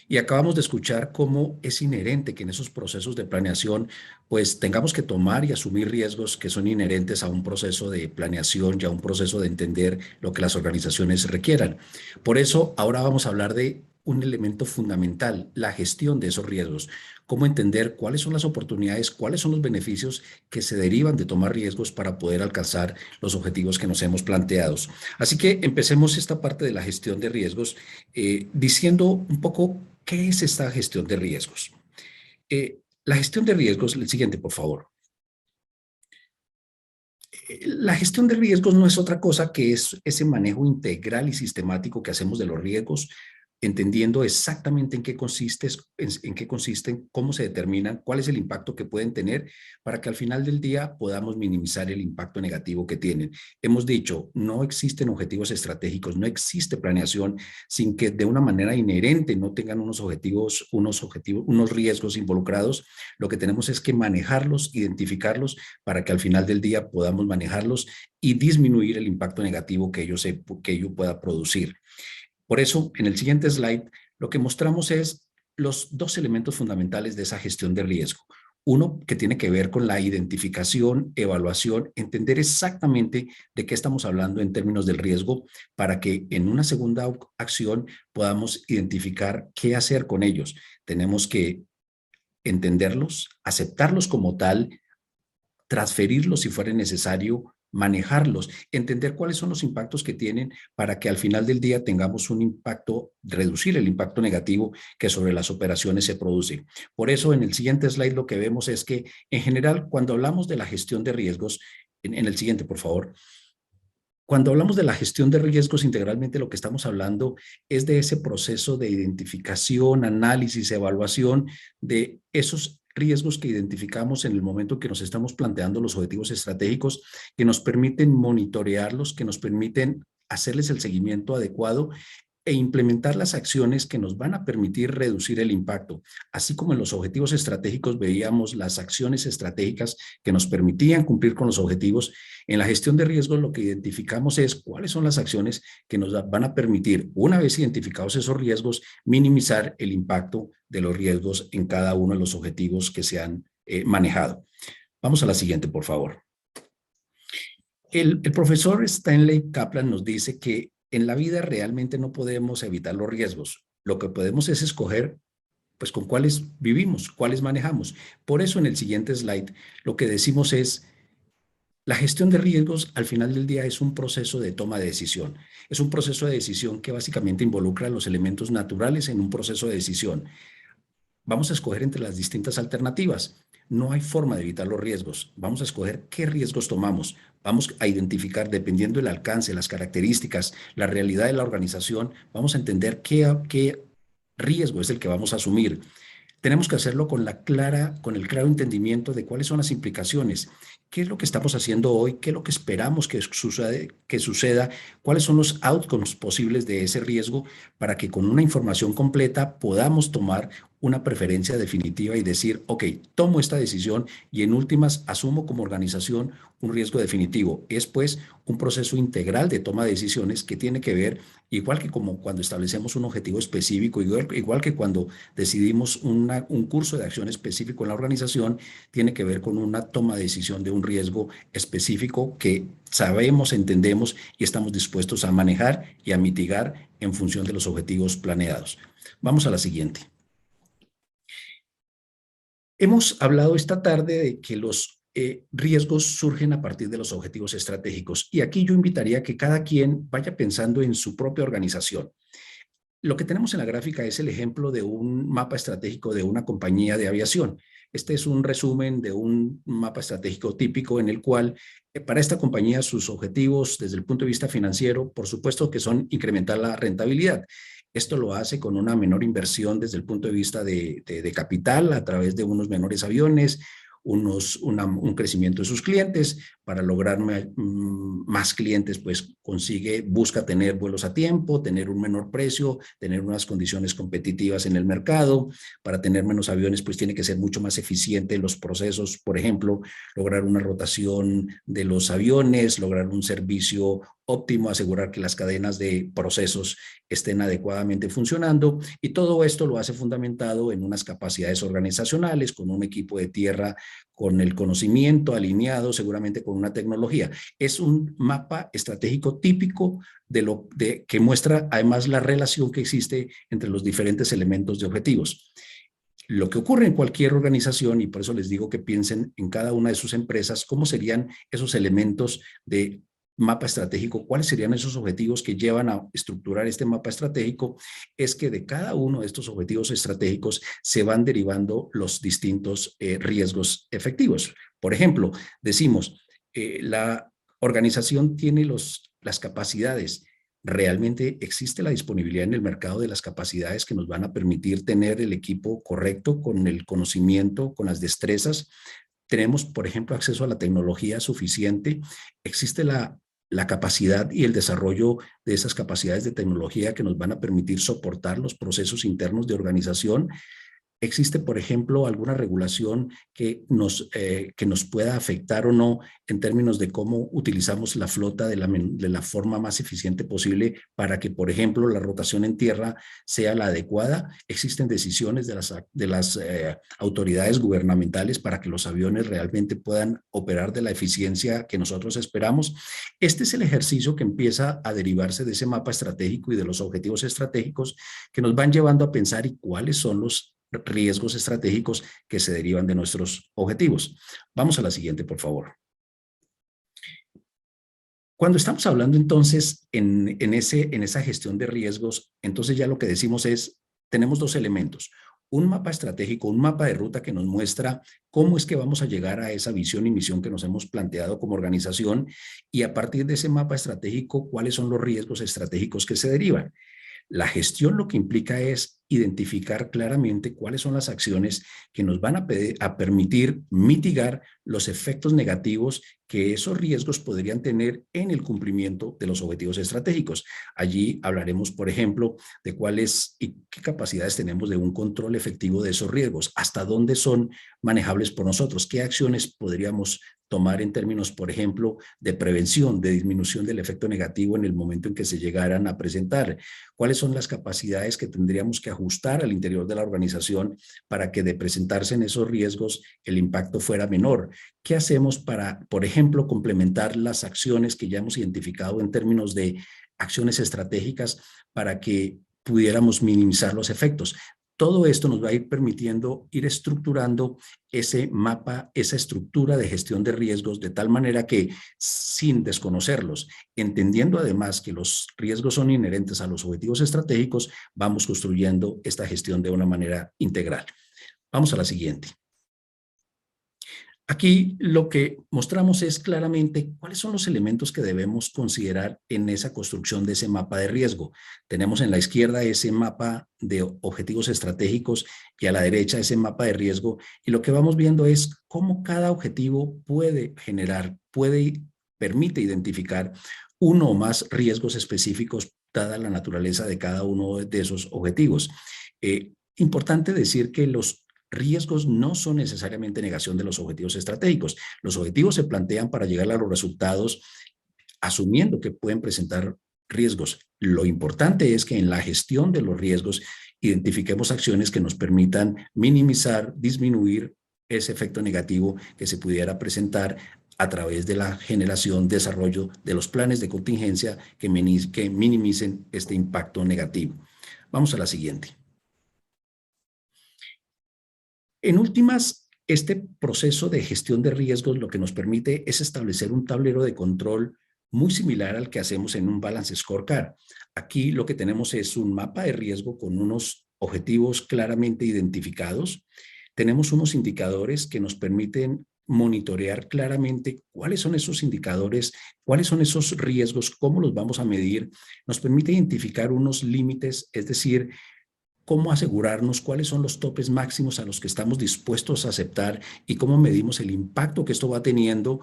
Y acabamos de escuchar cómo es inherente que en esos procesos de planeación, pues tengamos que tomar y asumir riesgos que son inherentes a un proceso de planeación y a un proceso de entender lo que las organizaciones requieran. Por eso, ahora vamos a hablar de un elemento fundamental, la gestión de esos riesgos. Cómo entender cuáles son las oportunidades, cuáles son los beneficios que se derivan de tomar riesgos para poder alcanzar los objetivos que nos hemos planteado. Así que empecemos esta parte de la gestión de riesgos diciendo un poco qué es esta gestión de riesgos. La gestión de riesgos, el siguiente, por favor. La gestión de riesgos no es otra cosa que es ese manejo integral y sistemático que hacemos de los riesgos, entendiendo exactamente en qué consisten, cómo se determinan, cuál es el impacto que pueden tener, para que al final del día podamos minimizar el impacto negativo que tienen. Hemos dicho, no existen objetivos estratégicos, no existe planeación sin que de una manera inherente no tengan unos riesgos involucrados. Lo que tenemos es que manejarlos, identificarlos, para que al final del día podamos manejarlos y disminuir el impacto negativo que ello pueda producir. Por eso, en el siguiente slide, lo que mostramos es los dos elementos fundamentales de esa gestión de riesgo. Uno, que tiene que ver con la identificación, evaluación, entender exactamente de qué estamos hablando en términos del riesgo, para que en una segunda acción podamos identificar qué hacer con ellos. Tenemos que entenderlos, aceptarlos como tal, transferirlos si fuera necesario, manejarlos, entender cuáles son los impactos que tienen, para que al final del día tengamos un impacto, reducir el impacto negativo que sobre las operaciones se produce. Por eso, en el siguiente slide lo que vemos es que, en general, cuando hablamos de la gestión de riesgos, en el siguiente, por favor, cuando hablamos de la gestión de riesgos, integralmente lo que estamos hablando es de ese proceso de identificación, análisis, evaluación de esos riesgos que identificamos en el momento que nos estamos planteando los objetivos estratégicos, que nos permiten monitorearlos, que nos permiten hacerles el seguimiento adecuado e implementar las acciones que nos van a permitir reducir el impacto. Así como en los objetivos estratégicos veíamos las acciones estratégicas que nos permitían cumplir con los objetivos, en la gestión de riesgos lo que identificamos es cuáles son las acciones que nos van a permitir, una vez identificados esos riesgos, minimizar el impacto de los riesgos en cada uno de los objetivos que se han manejado. Vamos a la siguiente, por favor. El profesor Stanley Kaplan nos dice que en la vida realmente no podemos evitar los riesgos. Lo que podemos es escoger, pues, con cuáles vivimos, cuáles manejamos. Por eso, en el siguiente slide, lo que decimos es, la gestión de riesgos al final del día es un proceso de toma de decisión. Es un proceso de decisión que básicamente involucra los elementos naturales en un proceso de decisión. Vamos a escoger entre las distintas alternativas. No hay forma de evitar los riesgos. Vamos a escoger qué riesgos tomamos. Vamos a identificar, dependiendo del alcance, las características, la realidad de la organización, vamos a entender qué riesgo es el que vamos a asumir. Tenemos que hacerlo con el claro entendimiento de cuáles son las implicaciones, qué es lo que estamos haciendo hoy, qué es lo que esperamos que suceda, cuáles son los outcomes posibles de ese riesgo, para que con una información completa podamos tomar una preferencia definitiva y decir, ok, tomo esta decisión y en últimas asumo como organización un riesgo definitivo. Es pues un proceso integral de toma de decisiones que tiene que ver, igual que como cuando establecemos un objetivo específico, igual que cuando decidimos un curso de acción específico en la organización, tiene que ver con una toma de decisión de un riesgo específico que sabemos, entendemos y estamos dispuestos a manejar y a mitigar en función de los objetivos planeados. Vamos a la siguiente. Hemos hablado esta tarde de que los riesgos surgen a partir de los objetivos estratégicos, y aquí yo invitaría a que cada quien vaya pensando en su propia organización. Lo que tenemos en la gráfica es el ejemplo de un mapa estratégico de una compañía de aviación. Este es un resumen de un mapa estratégico típico en el cual para esta compañía sus objetivos desde el punto de vista financiero, por supuesto que son incrementar la rentabilidad. Esto lo hace con una menor inversión desde el punto de vista de capital a través de unos menores aviones, un crecimiento de sus clientes. Para lograr más clientes, pues busca tener vuelos a tiempo, tener un menor precio, tener unas condiciones competitivas en el mercado. Para tener menos aviones, pues tiene que ser mucho más eficiente en los procesos, por ejemplo, lograr una rotación de los aviones, lograr un servicio óptimo, asegurar que las cadenas de procesos estén adecuadamente funcionando, y todo esto lo hace fundamentado en unas capacidades organizacionales, con un equipo de tierra, con el conocimiento alineado, seguramente con una tecnología. Es un mapa estratégico típico que muestra además la relación que existe entre los diferentes elementos de objetivos. Lo que ocurre en cualquier organización, y por eso les digo que piensen en cada una de sus empresas, cómo serían esos elementos de mapa estratégico, cuáles serían esos objetivos que llevan a estructurar este mapa estratégico, es que de cada uno de estos objetivos estratégicos se van derivando los distintos riesgos efectivos. Por ejemplo, decimos, la organización tiene las capacidades. ¿Realmente existe la disponibilidad en el mercado de las capacidades que nos van a permitir tener el equipo correcto, con el conocimiento, con las destrezas? ¿Tenemos, por ejemplo, acceso a la tecnología suficiente? ¿Existe la capacidad y el desarrollo de esas capacidades de tecnología que nos van a permitir soportar los procesos internos de organización? ¿Existe, por ejemplo, alguna regulación que nos pueda afectar o no en términos de cómo utilizamos la flota de la forma más eficiente posible para que, por ejemplo, la rotación en tierra sea la adecuada? ¿Existen decisiones de las autoridades gubernamentales para que los aviones realmente puedan operar de la eficiencia que nosotros esperamos? Este es el ejercicio que empieza a derivarse de ese mapa estratégico y de los objetivos estratégicos que nos van llevando a pensar y cuáles son los riesgos estratégicos que se derivan de nuestros objetivos. Vamos a la siguiente, por favor. Cuando estamos hablando entonces en esa gestión de riesgos, entonces ya lo que decimos es, tenemos dos elementos: un mapa estratégico, un mapa de ruta que nos muestra cómo es que vamos a llegar a esa visión y misión que nos hemos planteado como organización, y a partir de ese mapa estratégico, cuáles son los riesgos estratégicos que se derivan. La gestión lo que implica es identificar claramente cuáles son las acciones que nos van a permitir mitigar los efectos negativos que esos riesgos podrían tener en el cumplimiento de los objetivos estratégicos. Allí hablaremos, por ejemplo, de cuáles y qué capacidades tenemos de un control efectivo de esos riesgos, hasta dónde son manejables por nosotros, qué acciones podríamos tomar en términos, por ejemplo, de prevención, de disminución del efecto negativo en el momento en que se llegaran a presentar. ¿Cuáles son las capacidades que tendríamos que ajustar al interior de la organización para que de presentarse en esos riesgos el impacto fuera menor? ¿Qué hacemos para, por ejemplo, complementar las acciones que ya hemos identificado en términos de acciones estratégicas para que pudiéramos minimizar los efectos? Todo esto nos va a ir permitiendo ir estructurando ese mapa, esa estructura de gestión de riesgos, de tal manera que, sin desconocerlos, entendiendo además que los riesgos son inherentes a los objetivos estratégicos, vamos construyendo esta gestión de una manera integral. Vamos a la siguiente. Aquí lo que mostramos es claramente cuáles son los elementos que debemos considerar en esa construcción de ese mapa de riesgo. Tenemos en la izquierda ese mapa de objetivos estratégicos y a la derecha ese mapa de riesgo, y lo que vamos viendo es cómo cada objetivo permite identificar uno o más riesgos específicos dada la naturaleza de cada uno de esos objetivos. Importante decir que los riesgos no son necesariamente negación de los objetivos estratégicos. Los objetivos se plantean para llegar a los resultados asumiendo que pueden presentar riesgos. Lo importante es que en la gestión de los riesgos identifiquemos acciones que nos permitan minimizar, disminuir ese efecto negativo que se pudiera presentar a través de la generación, desarrollo de los planes de contingencia que minimicen este impacto negativo. Vamos a la siguiente. En últimas, este proceso de gestión de riesgos lo que nos permite es establecer un tablero de control muy similar al que hacemos en un Balance Scorecard. Aquí lo que tenemos es un mapa de riesgo con unos objetivos claramente identificados. Tenemos unos indicadores que nos permiten monitorear claramente cuáles son esos indicadores, cuáles son esos riesgos, cómo los vamos a medir. Nos permite identificar unos límites, es decir, cómo asegurarnos cuáles son los topes máximos a los que estamos dispuestos a aceptar y cómo medimos el impacto que esto va teniendo,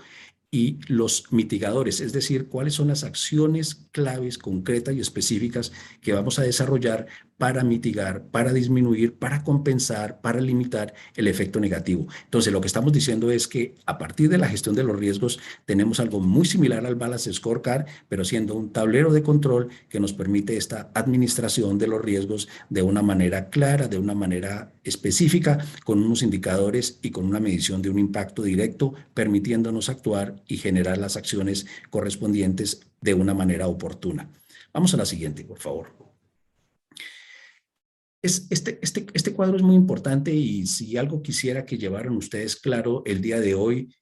y los mitigadores, es decir, cuáles son las acciones claves, concretas y específicas que vamos a desarrollar para mitigar, para disminuir, para compensar, para limitar el efecto negativo. Entonces, lo que estamos diciendo es que a partir de la gestión de los riesgos tenemos algo muy similar al Balance Scorecard, pero siendo un tablero de control que nos permite esta administración de los riesgos de una manera clara, de una manera específica, con unos indicadores y con una medición de un impacto directo, permitiéndonos actuar y generar las acciones correspondientes de una manera oportuna. Vamos a la siguiente, por favor. Este cuadro es muy importante y si algo quisiera que llevaran ustedes claro el día de hoy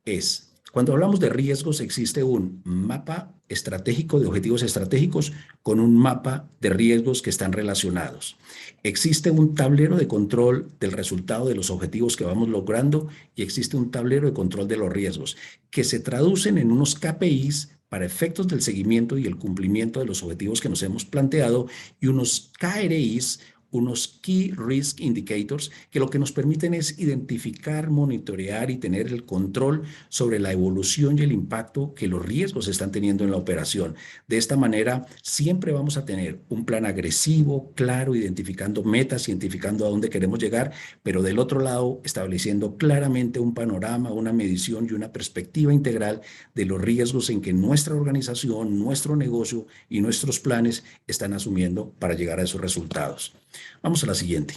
es, cuando hablamos de riesgos existe un mapa estratégico de objetivos estratégicos con un mapa de riesgos que están relacionados. Existe un tablero de control del resultado de los objetivos que vamos logrando y existe un tablero de control de los riesgos que se traducen en unos KPIs para efectos del seguimiento y el cumplimiento de los objetivos que nos hemos planteado y unos KRIs, unos Key Risk Indicators, que lo que nos permiten es identificar, monitorear y tener el control sobre la evolución y el impacto que los riesgos están teniendo en la operación. De esta manera, siempre vamos a tener un plan agresivo, claro, identificando metas, identificando a dónde queremos llegar, pero del otro lado, estableciendo claramente un panorama, una medición y una perspectiva integral de los riesgos en que nuestra organización, nuestro negocio y nuestros planes están asumiendo para llegar a esos resultados. Vamos a la siguiente.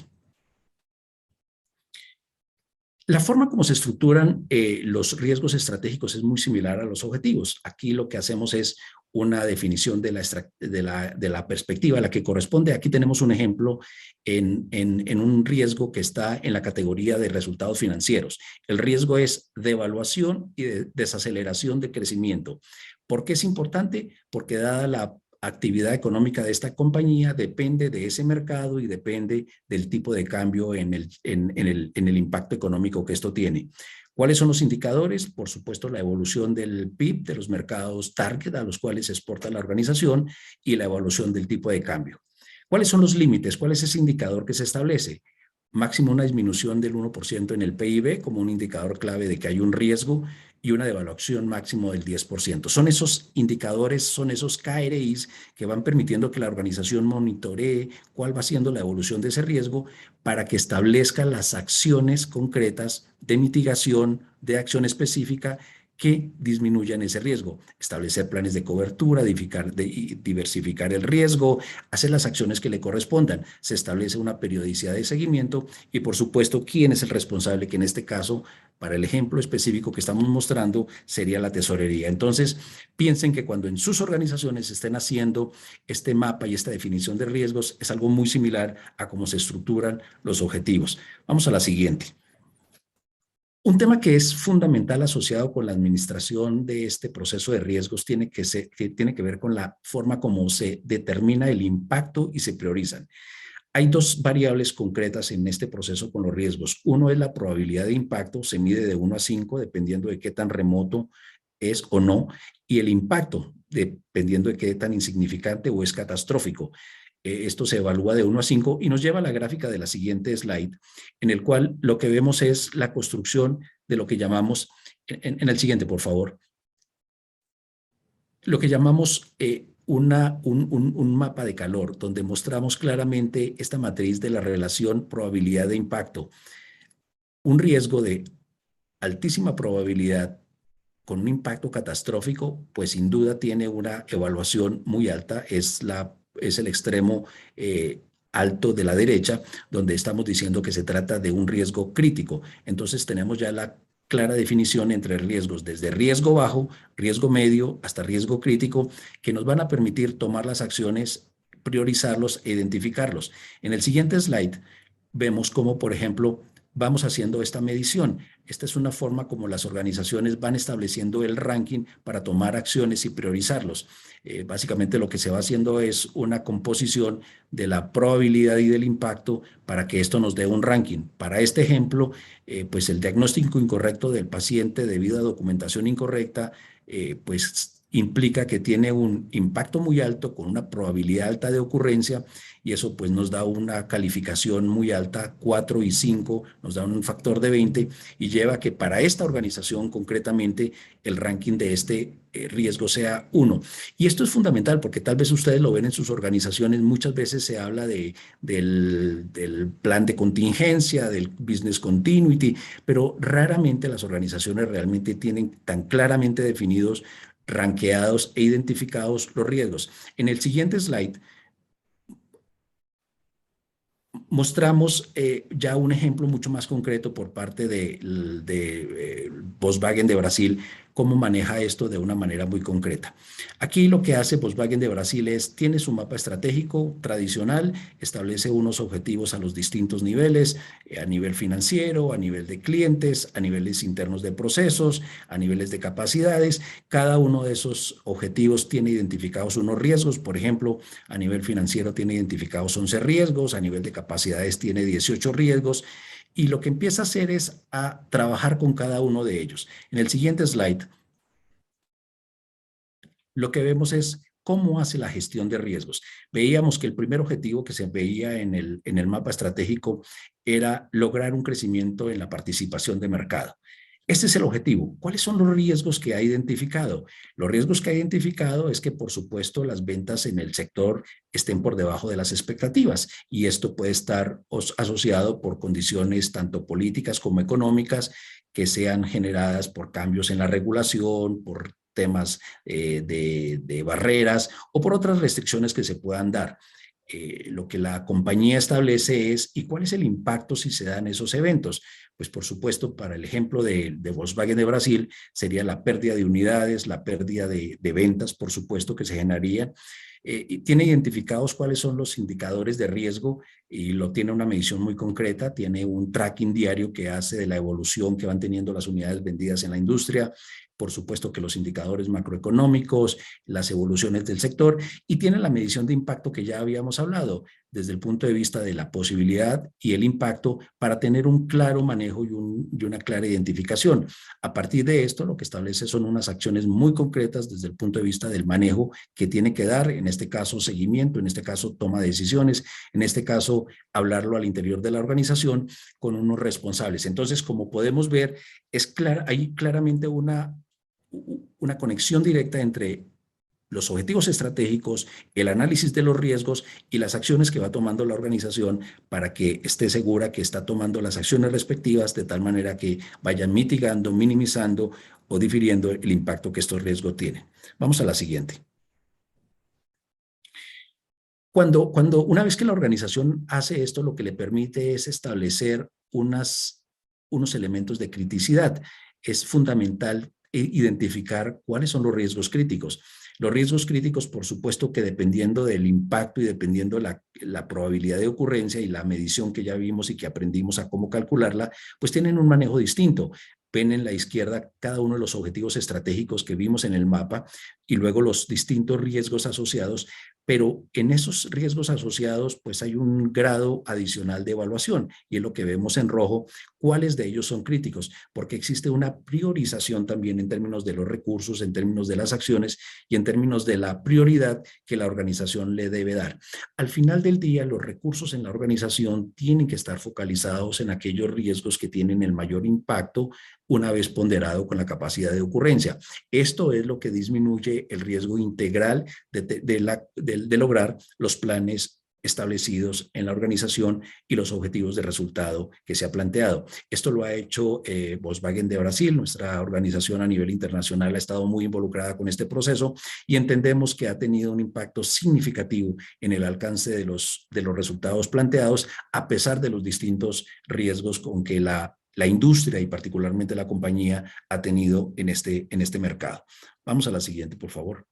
La forma como se estructuran los riesgos estratégicos es muy similar a los objetivos. Aquí lo que hacemos es una definición de la perspectiva a la que corresponde. Aquí tenemos un ejemplo en un riesgo que está en la categoría de resultados financieros. El riesgo es devaluación y de desaceleración de crecimiento. ¿Por qué es importante? Porque dada la actividad económica de esta compañía depende de ese mercado y depende del tipo de cambio en el impacto económico que esto tiene. ¿Cuáles son los indicadores? Por supuesto, la evolución del PIB de los mercados target a los cuales se exporta la organización y la evolución del tipo de cambio. ¿Cuáles son los límites? ¿Cuál es ese indicador que se establece? Máximo una disminución del 1% en el PIB como un indicador clave de que hay un riesgo y una devaluación máximo del 10%. Son esos indicadores, son esos KRIs que van permitiendo que la organización monitoree cuál va siendo la evolución de ese riesgo para que establezca las acciones concretas de mitigación, de acción específica que disminuyan ese riesgo. Establecer planes de cobertura, diversificar el riesgo, hacer las acciones que le correspondan. Se establece una periodicidad de seguimiento y, por supuesto, quién es el responsable, que en este caso, para el ejemplo específico que estamos mostrando, sería la tesorería. Entonces, piensen que cuando en sus organizaciones estén haciendo este mapa y esta definición de riesgos, es algo muy similar a cómo se estructuran los objetivos. Vamos a la siguiente. Un tema que es fundamental asociado con la administración de este proceso de riesgos tiene que ver con la forma como se determina el impacto y se priorizan. Hay dos variables concretas en este proceso con los riesgos. Uno es la probabilidad de impacto, se mide de 1 a 5 dependiendo de qué tan remoto es o no, y el impacto dependiendo de qué tan insignificante o es catastrófico. Esto se evalúa de 1 a 5 y nos lleva a la gráfica de la siguiente slide, en el cual lo que vemos es la construcción de lo que llamamos, en el siguiente, por favor, lo que llamamos un mapa de calor, donde mostramos claramente esta matriz de la relación probabilidad de impacto. Un riesgo de altísima probabilidad con un impacto catastrófico, pues sin duda tiene una evaluación muy alta, es el extremo alto de la derecha, donde estamos diciendo que se trata de un riesgo crítico. Entonces tenemos ya la clara definición entre riesgos, desde riesgo bajo, riesgo medio, hasta riesgo crítico, que nos van a permitir tomar las acciones, priorizarlos e identificarlos. En el siguiente slide vemos cómo, por ejemplo, vamos haciendo esta medición. Esta es una forma como las organizaciones van estableciendo el ranking para tomar acciones y priorizarlos. Básicamente lo que se va haciendo es una composición de la probabilidad y del impacto para que esto nos dé un ranking. Para este ejemplo, pues el diagnóstico incorrecto del paciente debido a documentación incorrecta, pues implica que tiene un impacto muy alto con una probabilidad alta de ocurrencia y eso pues nos da una calificación muy alta, 4 y 5, nos da un factor de 20 y lleva a que para esta organización concretamente el ranking de este riesgo sea 1. Y esto es fundamental porque tal vez ustedes lo ven en sus organizaciones, muchas veces se habla del plan de contingencia, del business continuity, pero raramente las organizaciones realmente tienen tan claramente definidos, ranqueados e identificados los riesgos. En el siguiente slide mostramos ya un ejemplo mucho más concreto por parte de Volkswagen de Brasil, cómo maneja esto de una manera muy concreta. Aquí lo que hace Volkswagen de Brasil es, tiene su mapa estratégico tradicional, establece unos objetivos a los distintos niveles, a nivel financiero, a nivel de clientes, a niveles internos de procesos, a niveles de capacidades. Cada uno de esos objetivos tiene identificados unos riesgos, por ejemplo, a nivel financiero tiene identificados 11 riesgos, a nivel de capacidades tiene 18 riesgos, y lo que empieza a hacer es a trabajar con cada uno de ellos. En el siguiente slide, lo que vemos es cómo hace la gestión de riesgos. Veíamos que el primer objetivo que se veía en el mapa estratégico era lograr un crecimiento en la participación de mercado. Este es el objetivo. ¿Cuáles son los riesgos que ha identificado? Los riesgos que ha identificado es que, por supuesto, las ventas en el sector estén por debajo de las expectativas y esto puede estar asociado por condiciones tanto políticas como económicas que sean generadas por cambios en la regulación, por temas de barreras o por otras restricciones que se puedan dar. Lo que la compañía establece es, ¿y cuál es el impacto si se dan esos eventos? Pues por supuesto, para el ejemplo de Volkswagen de Brasil, sería la pérdida de unidades, la pérdida de ventas, por supuesto, que se generarían. Tiene identificados cuáles son los indicadores de riesgo y lo tiene una medición muy concreta, tiene un tracking diario que hace de la evolución que van teniendo las unidades vendidas en la industria, por supuesto que los indicadores macroeconómicos, las evoluciones del sector y tiene la medición de impacto que ya habíamos hablado desde el punto de vista de la posibilidad y el impacto para tener un claro manejo y una clara identificación. A partir de esto, lo que establece son unas acciones muy concretas desde el punto de vista del manejo que tiene que dar, en este caso seguimiento, en este caso toma de decisiones, en este caso hablarlo al interior de la organización con unos responsables. Entonces, como podemos ver, hay claramente una conexión directa entre los objetivos estratégicos, el análisis de los riesgos y las acciones que va tomando la organización para que esté segura que está tomando las acciones respectivas de tal manera que vayan mitigando, minimizando o difiriendo el impacto que estos riesgos tienen. Vamos a la siguiente. Una vez que la organización hace esto, lo que le permite es establecer unos elementos de criticidad. Es fundamental identificar cuáles son los riesgos críticos. Los riesgos críticos, por supuesto que dependiendo del impacto y dependiendo la probabilidad de ocurrencia y la medición que ya vimos y que aprendimos a cómo calcularla, pues tienen un manejo distinto. Ven en la izquierda cada uno de los objetivos estratégicos que vimos en el mapa y luego los distintos riesgos asociados, pero en esos riesgos asociados pues hay un grado adicional de evaluación y es lo que vemos en rojo, cuáles de ellos son críticos, porque existe una priorización también en términos de los recursos, en términos de las acciones y en términos de la prioridad que la organización le debe dar. Al final del día, los recursos en la organización tienen que estar focalizados en aquellos riesgos que tienen el mayor impacto una vez ponderado con la capacidad de ocurrencia. Esto es lo que disminuye el riesgo integral de lograr los planes establecidos en la organización y los objetivos de resultado que se ha planteado. Esto lo ha hecho Volkswagen de Brasil. Nuestra organización a nivel internacional ha estado muy involucrada con este proceso y entendemos que ha tenido un impacto significativo en el alcance de los resultados planteados, a pesar de los distintos riesgos con que la industria y particularmente la compañía ha tenido en este mercado. Vamos a la siguiente, por favor.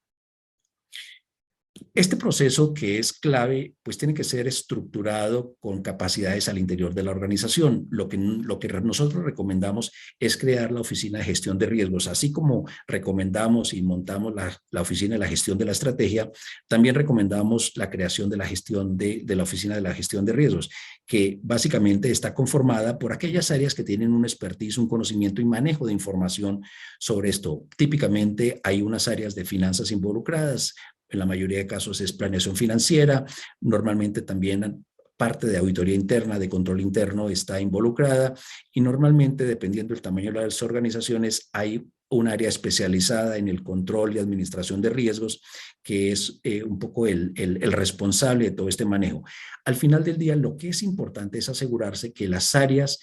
Este proceso, que es clave, pues tiene que ser estructurado con capacidades al interior de la organización. Lo que nosotros recomendamos es crear la oficina de gestión de riesgos, así como recomendamos y montamos la oficina de la gestión de la estrategia. También recomendamos la creación de la gestión de la oficina de la gestión de riesgos, que básicamente está conformada por aquellas áreas que tienen un expertise, un conocimiento y manejo de información sobre esto. Típicamente hay unas áreas de finanzas involucradas. En la mayoría de casos es planeación financiera, normalmente también parte de auditoría interna, de control interno está involucrada, y normalmente, dependiendo del tamaño de las organizaciones, hay un área especializada en el control y administración de riesgos, que es un poco el responsable de todo este manejo. Al final del día, lo que es importante es asegurarse que las áreas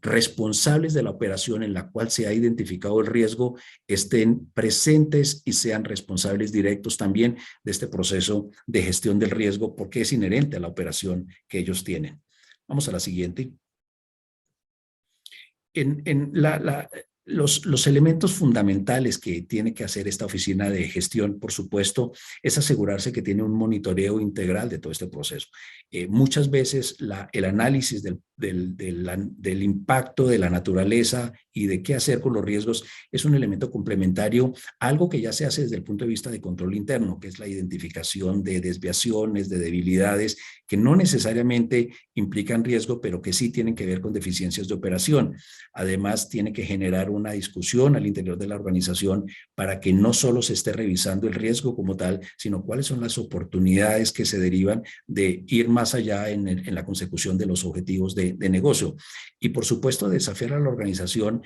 responsables de la operación en la cual se ha identificado el riesgo estén presentes y sean responsables directos también de este proceso de gestión del riesgo, porque es inherente a la operación que ellos tienen. Vamos a la siguiente. Los elementos fundamentales que tiene que hacer esta oficina de gestión, por supuesto, es asegurarse que tiene un monitoreo integral de todo este proceso. Muchas veces el análisis del impacto de la naturaleza y de qué hacer con los riesgos es un elemento complementario a algo que ya se hace desde el punto de vista de control interno, que es la identificación de desviaciones, de debilidades, que no necesariamente implican riesgo, pero que sí tienen que ver con deficiencias de operación. Además, tiene que generar una discusión al interior de la organización para que no solo se esté revisando el riesgo como tal, sino cuáles son las oportunidades que se derivan de ir más allá en la consecución de los objetivos de negocio. Y por supuesto, desafiar a la organización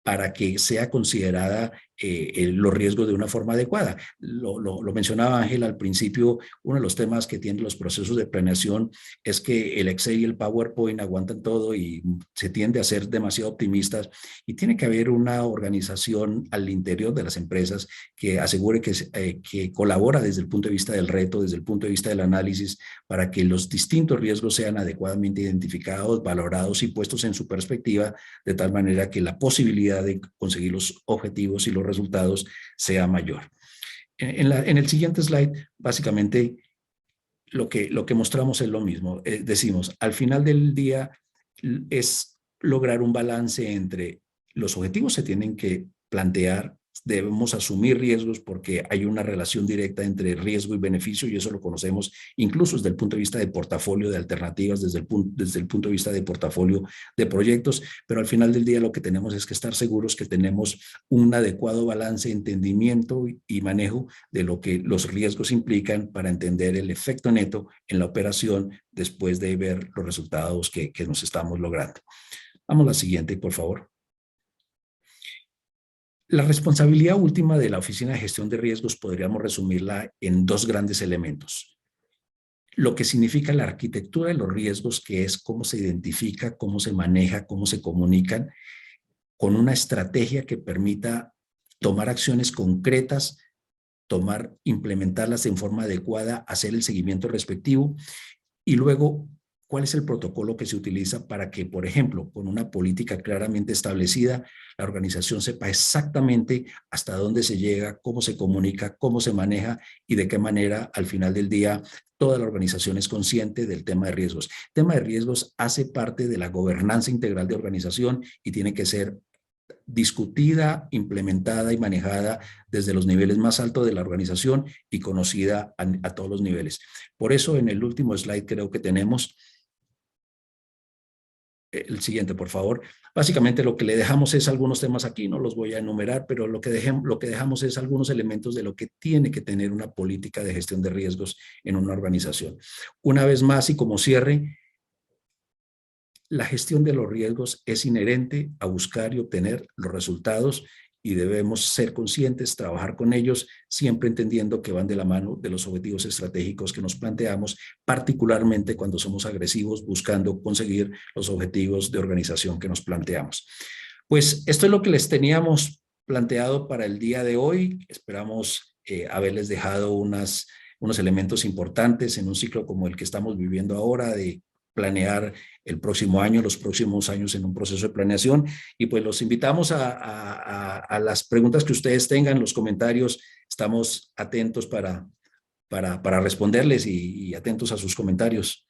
para que sea considerada los riesgos de una forma adecuada. Lo mencionaba Ángel al principio, uno de los temas que tienen los procesos de planeación es que el Excel y el PowerPoint aguantan todo y se tiende a ser demasiado optimistas, y tiene que haber una organización al interior de las empresas que asegure que colabora desde el punto de vista del reto, desde el punto de vista del análisis, para que los distintos riesgos sean adecuadamente identificados, valorados y puestos en su perspectiva, de tal manera que la posibilidad de conseguir los objetivos y los resultados sea mayor. En el siguiente slide, básicamente, lo que mostramos es lo mismo. Decimos, al final del día es lograr un balance entre los objetivos se tienen que plantear, debemos asumir riesgos porque hay una relación directa entre riesgo y beneficio, y eso lo conocemos incluso desde el punto de vista de portafolio de alternativas, desde el punto de vista de portafolio de proyectos, pero al final del día lo que tenemos es que estar seguros que tenemos un adecuado balance, entendimiento y manejo de lo que los riesgos implican para entender el efecto neto en la operación después de ver los resultados que nos estamos logrando. Vamos a la siguiente, por favor. La responsabilidad última de la Oficina de Gestión de Riesgos podríamos resumirla en dos grandes elementos. Lo que significa la arquitectura de los riesgos, que es cómo se identifica, cómo se maneja, cómo se comunican, con una estrategia que permita tomar acciones concretas, implementarlas en forma adecuada, hacer el seguimiento respectivo, y luego cuál es el protocolo que se utiliza para que, por ejemplo, con una política claramente establecida, la organización sepa exactamente hasta dónde se llega, cómo se comunica, cómo se maneja y de qué manera al final del día toda la organización es consciente del tema de riesgos. El tema de riesgos hace parte de la gobernanza integral de organización y tiene que ser discutida, implementada y manejada desde los niveles más altos de la organización y conocida a todos los niveles. Por eso, en el último slide creo que tenemos el siguiente, por favor. Básicamente lo que le dejamos es algunos temas aquí, no los voy a enumerar, pero lo que dejamos es algunos elementos de lo que tiene que tener una política de gestión de riesgos en una organización. Una vez más, y como cierre, la gestión de los riesgos es inherente a buscar y obtener los resultados, y debemos ser conscientes, trabajar con ellos, siempre entendiendo que van de la mano de los objetivos estratégicos que nos planteamos, particularmente cuando somos agresivos buscando conseguir los objetivos de organización que nos planteamos. Pues esto es lo que les teníamos planteado para el día de hoy. Esperamos haberles dejado unos elementos importantes en un ciclo como el que estamos viviendo ahora, de planear el próximo año, los próximos años en un proceso de planeación, y pues los invitamos a las preguntas que ustedes tengan, los comentarios, estamos atentos para para responderles y atentos a sus comentarios.